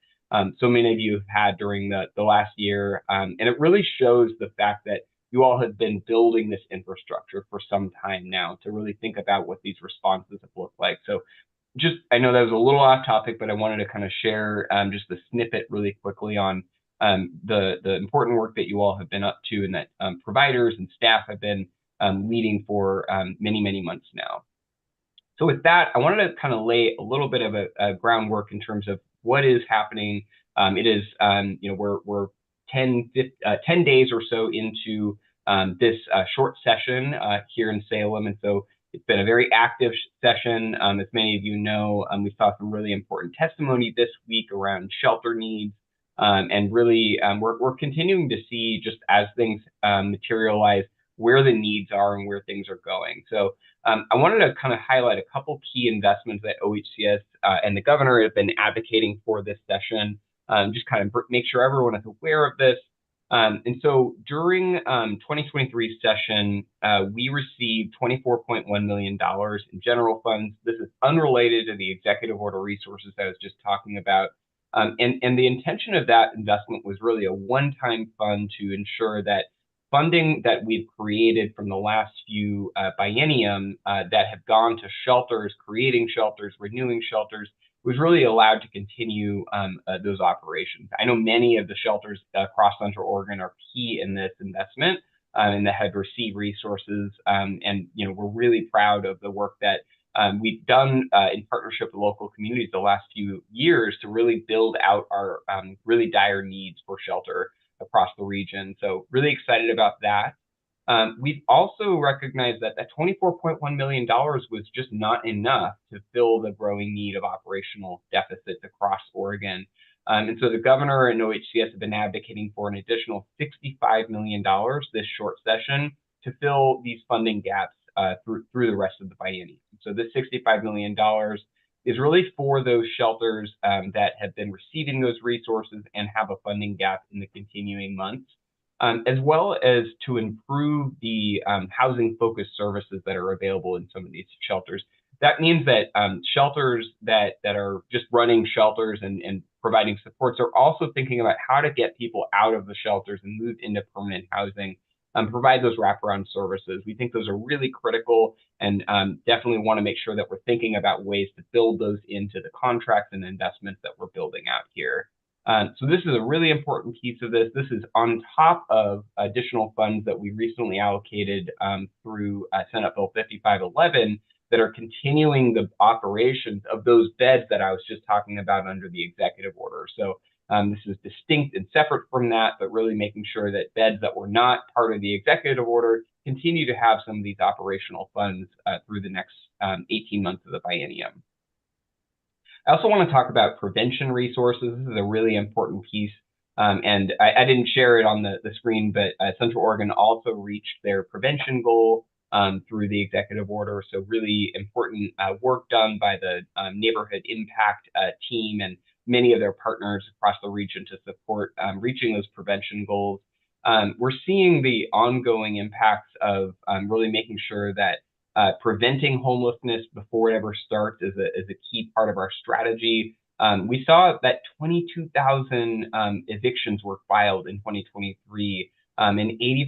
so many of you have had during the last year. And it really shows the fact that you all have been building this infrastructure for some time now to really think about what these responses have looked like. So I know that was a little off topic, but I wanted to kind of share just a snippet really quickly on the important work that you all have been up to and that providers and staff have been leading for many months now. So with that, I wanted to kind of lay a little bit of a groundwork in terms of what is happening. It is, we're 10 days or so into this short session here in Salem. And so it's been a very active session. As many of you know, we saw some really important testimony this week around shelter needs. And really, we're continuing to see, just as things materialize, where the needs are and where things are going. So I wanted to kind of highlight a couple key investments that OHCS and the governor have been advocating for this session, just kind of make sure everyone is aware of this. And so during 2023 session, we received $24.1 million in general funds. This is unrelated to the executive order resources I was just talking about. And the intention of that investment was really a one-time fund to ensure that funding that we've created from the last few biennium that have gone to shelters, creating shelters, renewing shelters, was really allowed to continue those operations. I know many of the shelters across Central Oregon are key in this investment and that have received resources. And we're really proud of the work that we've done in partnership with local communities the last few years to really build out our really dire needs for shelter across the region. So really excited about that. We've also recognized that that $24.1 million was just not enough to fill the growing need of operational deficits across Oregon. And so the governor and OHCS have been advocating for an additional $65 million this short session to fill these funding gaps through the rest of the biennium. So this $65 million is really for those shelters that have been receiving those resources and have a funding gap in the continuing months. As well as to improve the housing-focused services that are available in some of these shelters. That means that shelters that are just running shelters and providing supports are also thinking about how to get people out of the shelters and move into permanent housing, provide those wraparound services. We think those are really critical and definitely want to make sure that we're thinking about ways to build those into the contracts and investments that we're building out here. So this is a really important piece of this. This is on top of additional funds that we recently allocated through Senate Bill 5511 that are continuing the operations of those beds that I was just talking about under the executive order. So this is distinct and separate from that, but really making sure that beds that were not part of the executive order continue to have some of these operational funds through the next 18 months of the biennium. I also want to talk about prevention resources. This is a really important piece. And I didn't share it on the screen, but Central Oregon also reached their prevention goal through the executive order. So really important work done by the neighborhood impact team and many of their partners across the region to support reaching those prevention goals. We're seeing the ongoing impacts of really making sure that preventing homelessness before it ever starts is a key part of our strategy. We saw that 22,000 evictions were filed in 2023, and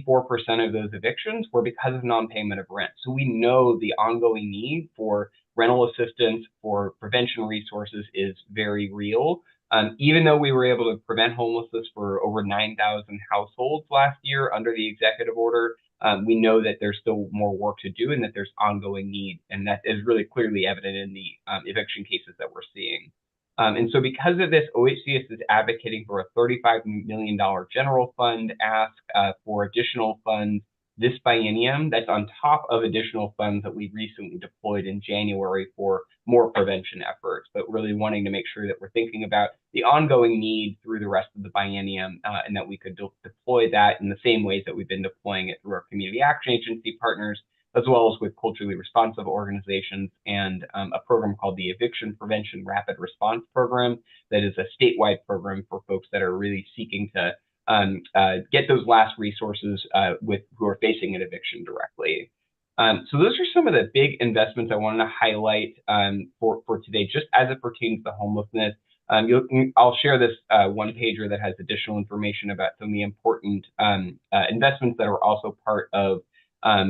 84% of those evictions were because of non-payment of rent. So we know the ongoing need for rental assistance, for prevention resources is very real. Even though we were able to prevent homelessness for over 9,000 households last year under the executive order, we know that there's still more work to do and that there's ongoing need. And that is really clearly evident in the eviction cases that we're seeing. And so because of this, OHCS is advocating for a $35 million general fund ask for additional funds this biennium. That's on top of additional funds that we recently deployed in January for more prevention efforts, but really wanting to make sure that we're thinking about the ongoing need through the rest of the biennium, and that we could deploy that in the same ways that we've been deploying it through our community action agency partners, as well as with culturally responsive organizations, and a program called the Eviction Prevention Rapid Response Program that is a statewide program for folks that are really seeking to get those last resources who are facing an eviction directly. So those are some of the big investments I wanted to highlight for today, just as it pertains to homelessness. I'll share this one pager that has additional information about some of the important investments that are also part of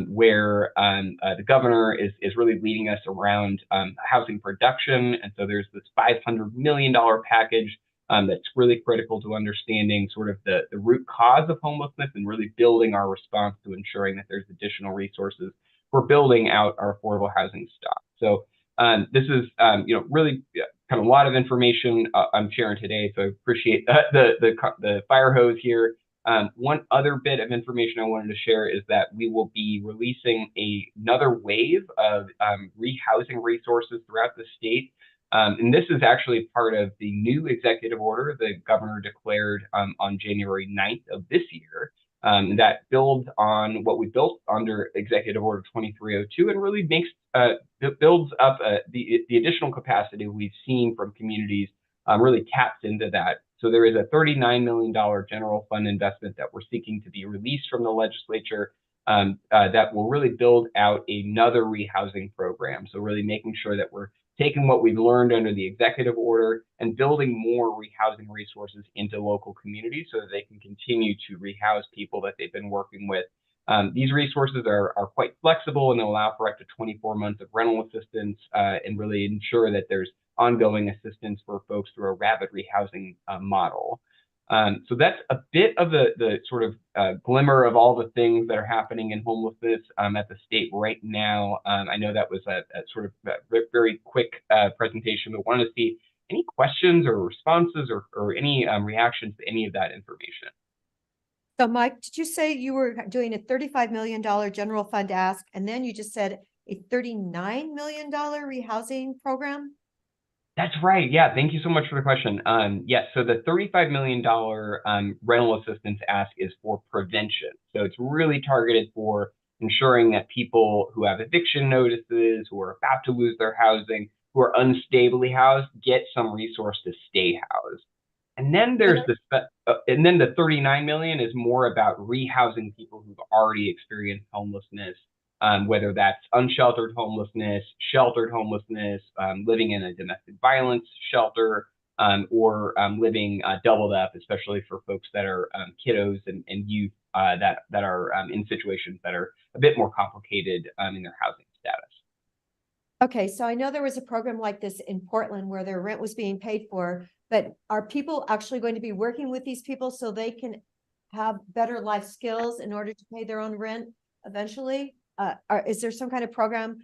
where the governor is really leading us around housing production. And so there's this $500 million package that's really critical to understanding sort of the root cause of homelessness and really building our response to ensuring that there's additional resources for building out our affordable housing stock. So this is really kind of a lot of information I'm sharing today. So I appreciate the fire hose here. One other bit of information I wanted to share is that we will be releasing another wave of rehousing resources throughout the state. And this is actually part of the new executive order the governor declared on January 9th of this year, that builds on what we built under Executive Order 2302 and really builds up the additional capacity we've seen from communities, really taps into that. So there is a $39 million general fund investment that we're seeking to be released from the legislature that will really build out another rehousing program. So really making sure that we're taking what we've learned under the executive order and building more rehousing resources into local communities so that they can continue to rehouse people that they've been working with. These resources are quite flexible and allow for up to 24 months of rental assistance and really ensure that there's ongoing assistance for folks through a rapid rehousing model. So that's a bit of the sort of glimmer of all the things that are happening in homelessness at the state right now. I know that was a sort of very quick presentation, but wanted to see any questions or responses or any reactions to any of that information. So Mike, did you say you were doing a $35 million general fund ask, and then you just said a $39 million rehousing program? That's right. Yeah. Thank you so much for the question. Yes. So the $35 million rental assistance ask is for prevention. So it's really targeted for ensuring that people who have eviction notices, who are about to lose their housing, who are unstably housed, get some resource to stay housed. And then there's and then the $39 million is more about rehousing people who've already experienced homelessness. Whether that's unsheltered homelessness, sheltered homelessness, living in a domestic violence shelter, or living doubled up, especially for folks that are kiddos and youth that are in situations that are a bit more complicated in their housing status. Okay, so I know there was a program like this in Portland where their rent was being paid for, but are people actually going to be working with these people so they can have better life skills in order to pay their own rent eventually? Is there some kind of program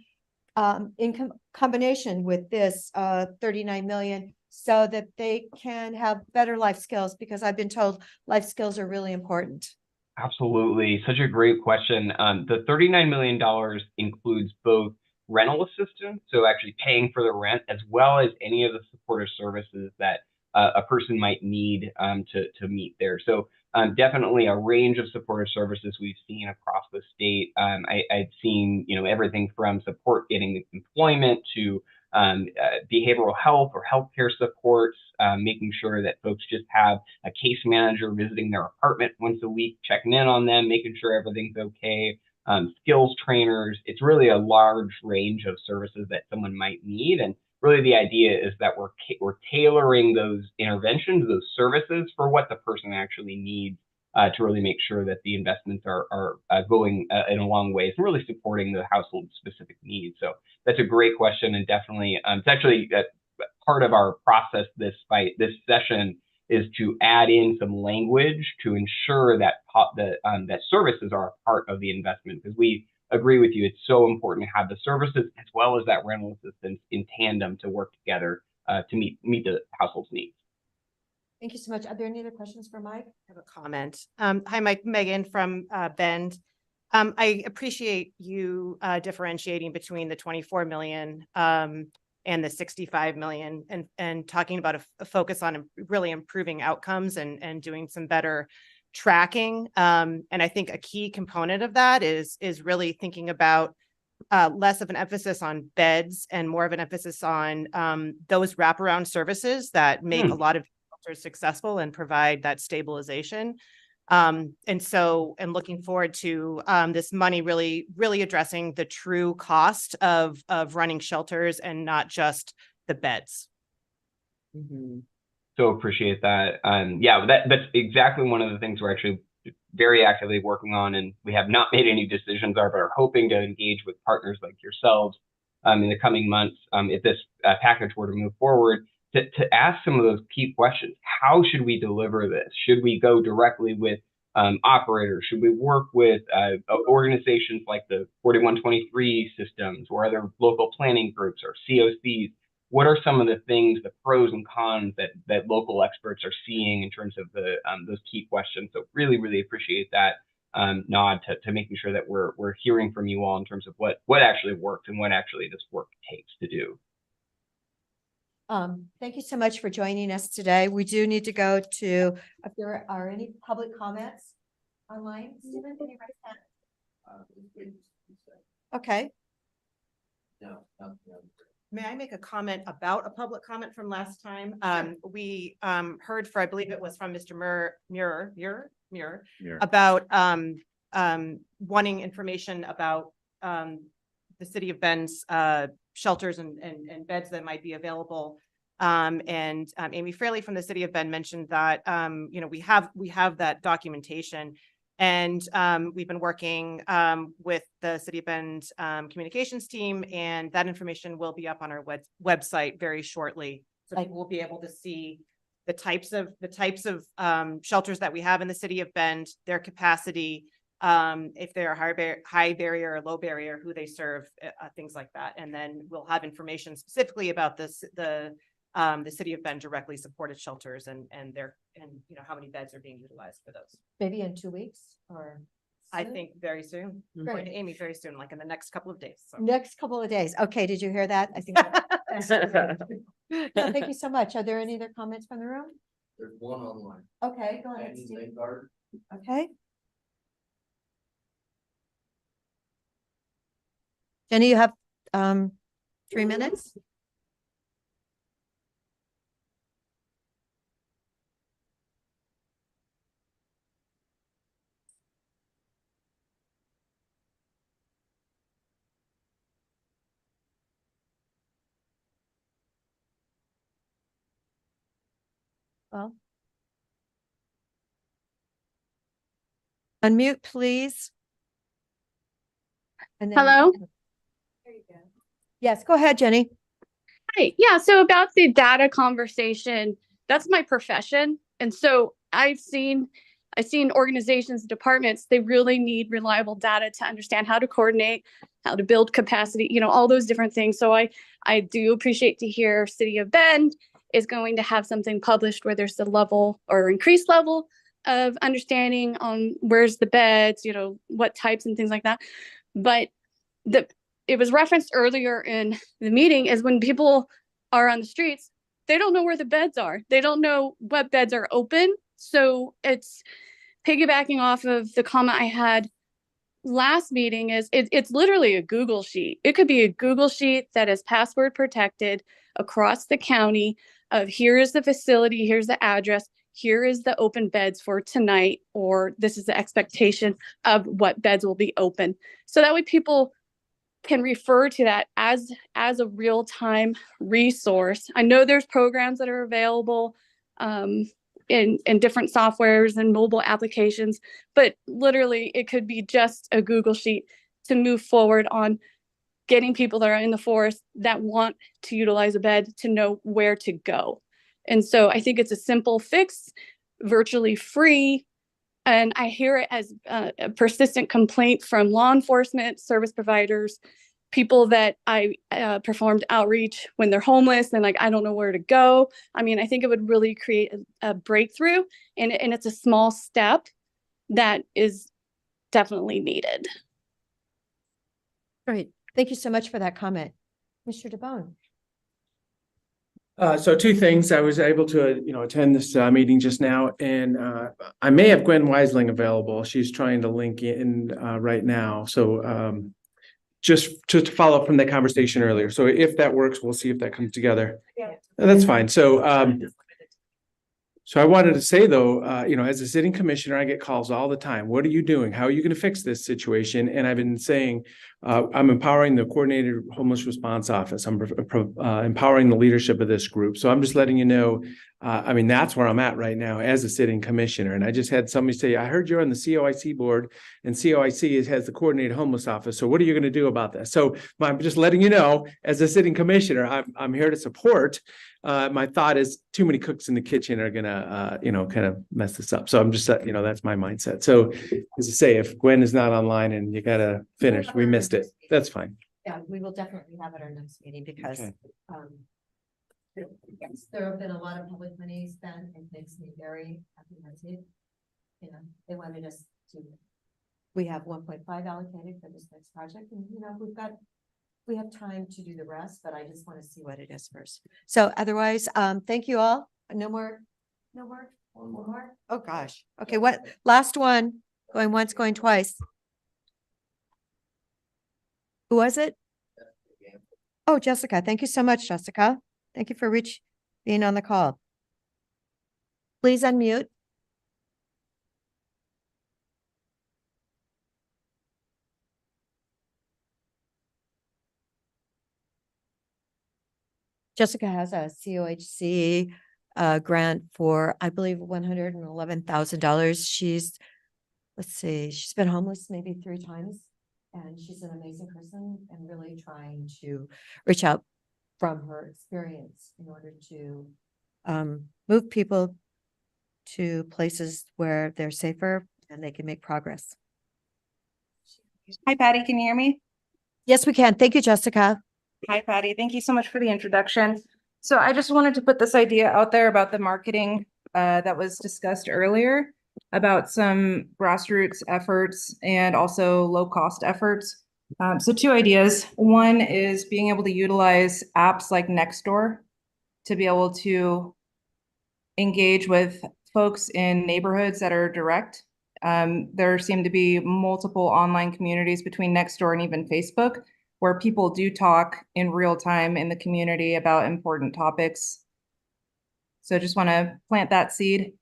in combination with this 39 million so that they can have better life skills? Because I've been told life skills are really important. Absolutely. Such a great question. The $39 million includes both rental assistance, so actually paying for the rent, as well as any of the supportive services that a person might need to meet there. So definitely a range of supportive services we've seen across the state. I've seen, everything from support getting employment to behavioral health or healthcare supports, making sure that folks just have a case manager visiting their apartment once a week, checking in on them, making sure everything's okay. skills trainers. It's really a large range of services that someone might need. And really the idea is that we're tailoring those interventions, those services for what the person actually needs to really make sure that the investments are going in a long ways and really supporting the household specific needs. So that's a great question, and definitely it's actually part of our process this session is to add in some language to ensure that that services are a part of the investment, because we agree with you. It's so important to have the services as well as that rental assistance in tandem to work together to meet the household's needs. Thank you so much. Are there any other questions for Mike? I have a comment. Hi, Mike, Megan from Bend. I appreciate you differentiating between the 24 million and the 65 million and talking about a focus on really improving outcomes and doing some better tracking. And I think a key component of that is really thinking about less of an emphasis on beds and more of an emphasis on those wraparound services that make a lot of shelters successful and provide that stabilization. And looking forward to this money really addressing the true cost of running shelters and not just the beds. So appreciate that. Yeah, that's exactly one of the things we're actually very actively working on, and we have not made any decisions but are hoping to engage with partners like yourselves in the coming months if this package were to move forward to ask some of those key questions. How should we deliver this? Should we go directly with operators? Should we work with organizations like the 4123 systems or other local planning groups or COCs? What are some of the things, the pros and cons that local experts are seeing in terms of the those key questions? So really appreciate that nod to making sure that we're hearing from you all in terms of what actually works and what actually this work takes to do. Thank you so much for joining us today. We do need to go to, if there are any public comments online, Stephen, can you raise that? Okay. May I make a comment about a public comment from last time? We heard I believe it was from Mr. Muir about wanting information about the city of Bend's shelters and beds that might be available. Amy Fraley from the city of Bend mentioned that we have that documentation, and we've been working with the city of Bend communications team, and that information will be up on our website very shortly. So people will be able to see the types of shelters that we have in the city of Bend, their capacity, if they're high barrier or low barrier, who they serve, things like that. And then we'll have information specifically about the city of Bend directly supported shelters and how many beds are being utilized for those. Maybe in 2 weeks or I think very soon. Great. Amy, very soon, like in the next couple of days. So. Next couple of days. Okay, did you hear that? I think no, thank you so much. Are there any other comments from the room? There's one online. Okay, go ahead, Steve. Okay. Jenny, you have 3 minutes. Well, unmute, please. And then Hello? There you go. Yes, go ahead, Jenny. Hi. Yeah. So about the data conversation, that's my profession. And so I've seen organizations, departments, they really need reliable data to understand how to coordinate, how to build capacity, all those different things. So I do appreciate to hear City of Bend is going to have something published where there's the level or increased level of understanding on where's the beds, what types and things like that. But it was referenced earlier in the meeting is when people are on the streets, they don't know where the beds are. They don't know what beds are open. So it's piggybacking off of the comment I had last meeting is it's literally a Google sheet. It could be a Google sheet that is password protected across the county of here is the facility, here's the address, here is the open beds for tonight, or this is the expectation of what beds will be open. So that way people can refer to that as a real-time resource. I know there's programs that are available in different softwares and mobile applications, but literally it could be just a Google sheet to move forward on getting people that are in the forest that want to utilize a bed to know where to go. And so I think it's a simple fix, virtually free. And I hear it as a persistent complaint from law enforcement, service providers, people that I performed outreach when they're homeless and like, I don't know where to go. I mean, I think it would really create a breakthrough, and it's a small step that is definitely needed. Great. Thank you so much for that comment. Mr. DeBone. So two things. I was able to, attend this meeting just now, and I may have Gwen Weisling available. She's trying to link in right now. So just to follow up from that conversation earlier. So if that works, we'll see if that comes together. Yeah. That's fine. So I wanted to say though, as a sitting commissioner, I get calls all the time. What are you doing? How are you going to fix this situation? And I've been saying, I'm empowering the coordinated homeless response office. I'm empowering the leadership of this group. So I'm just letting you know, that's where I'm at right now as a sitting commissioner. And I just had somebody say, I heard you're on the COIC board, and COIC has the coordinated homeless office. So what are you going to do about this? So I'm just letting you know, as a sitting commissioner, I'm here to support. My thought is too many cooks in the kitchen are gonna, kind of mess this up. So I'm just, that's my mindset. So as I say, if Gwen is not online and you gotta finish, we missed it. That's fine. Yeah, we will definitely have it our next meeting because Okay. yes, there have been a lot of public money spent. It makes me very apprehensive. They wanted us to, we have 1.5 allocated for this next project, and we have time to do the rest, but I just want to see what it is first. So otherwise, thank you all. No more. One more. Oh, gosh. Okay, what, last one, going once, going twice. Who was it? Oh, Jessica. Thank you so much, Jessica. Thank you for being on the call. Please unmute. Jessica has a COHC grant for, I believe, $111,000. She's been homeless maybe 3 times, and she's an amazing person and really trying to reach out from her experience in order to move people to places where they're safer and they can make progress. Hi, Patty. Can you hear me? Yes, we can. Thank you, Jessica. Hi, Patty. Thank you so much for the introduction. So I just wanted to put this idea out there about the marketing that was discussed earlier, about some grassroots efforts and also low-cost efforts. So 2 ideas. One is being able to utilize apps like Nextdoor to be able to engage with folks in neighborhoods that are direct. There seem to be multiple online communities between Nextdoor and even Facebook, where people do talk in real time in the community about important topics. So just want to plant that seed.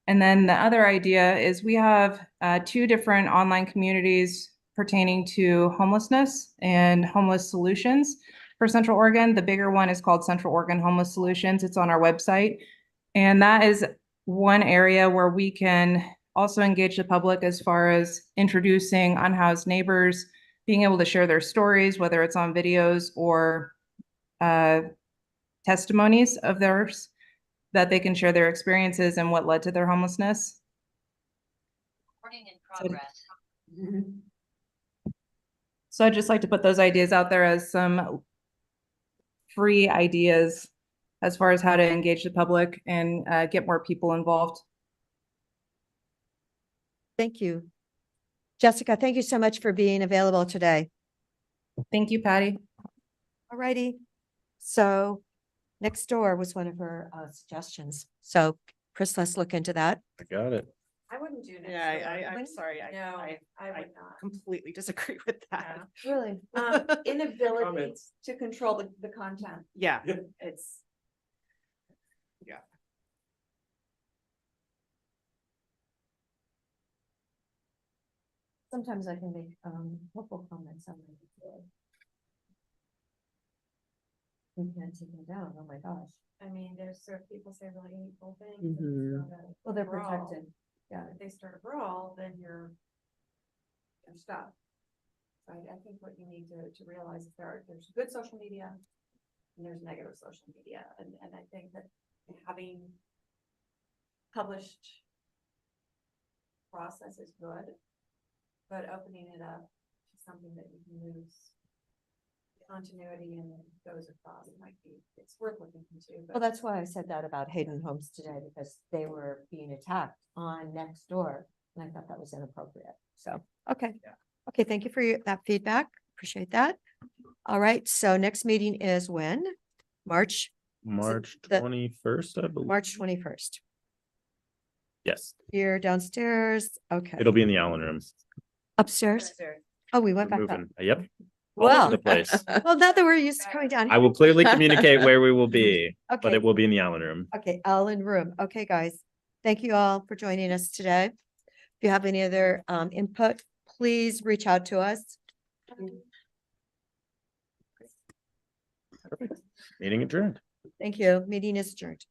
And then the other idea is we have 2 different online communities pertaining to homelessness and homeless solutions for Central Oregon. The bigger one is called Central Oregon Homeless Solutions. It's on our website. And that is one area where we can also engage the public as far as introducing unhoused neighbors, being able to share their stories, whether it's on videos or testimonies of theirs, that they can share their experiences and what led to their homelessness. Recording in progress. So I'd just like to put those ideas out there as some free ideas as far as how to engage the public and get more people involved. Thank you. Jessica, thank you so much for being available today. Thank you, Patty. All righty. So Nextdoor was one of her suggestions. So Chris, let's look into that. I got it. I wouldn't do that. Yeah, I'm sorry. No, I would not. completely disagree with that. Really? Inability Comments. to control the content. Yeah. It's. Sometimes I can make, helpful comments on it. We can't take them down, oh my gosh. I mean, there's certain people say really hateful things. and it's Mhm. not a Well, they're brawl. protected. Yeah. If they start a brawl, then you're stuck. So I think what you need to realize is there's good social media and there's negative social media. And I think that having published process is good, but opening it up to something that you can lose continuity and goes across, it might be, it's worth looking into. Well, that's why I said that about Hayden Homes today, because they were being attacked on next door. And I thought that was inappropriate. So, okay. Okay, thank you for that feedback. Appreciate that. All right, so next meeting is when? March March the- 21st, I believe. March 21st. Yes, Here downstairs. Okay. it'll be in the Allen room. Upstairs. Oh, we went We're back up. moving. Yep. All over Well, the place. well, now that we're used to coming down. I will clearly communicate where we will be, but Okay. it will be in the Allen room. Okay, Allen Room. Okay, guys. Thank you all for joining us today. If you have any other input, please reach out to us. Meeting adjourned. Thank you. Meeting is adjourned.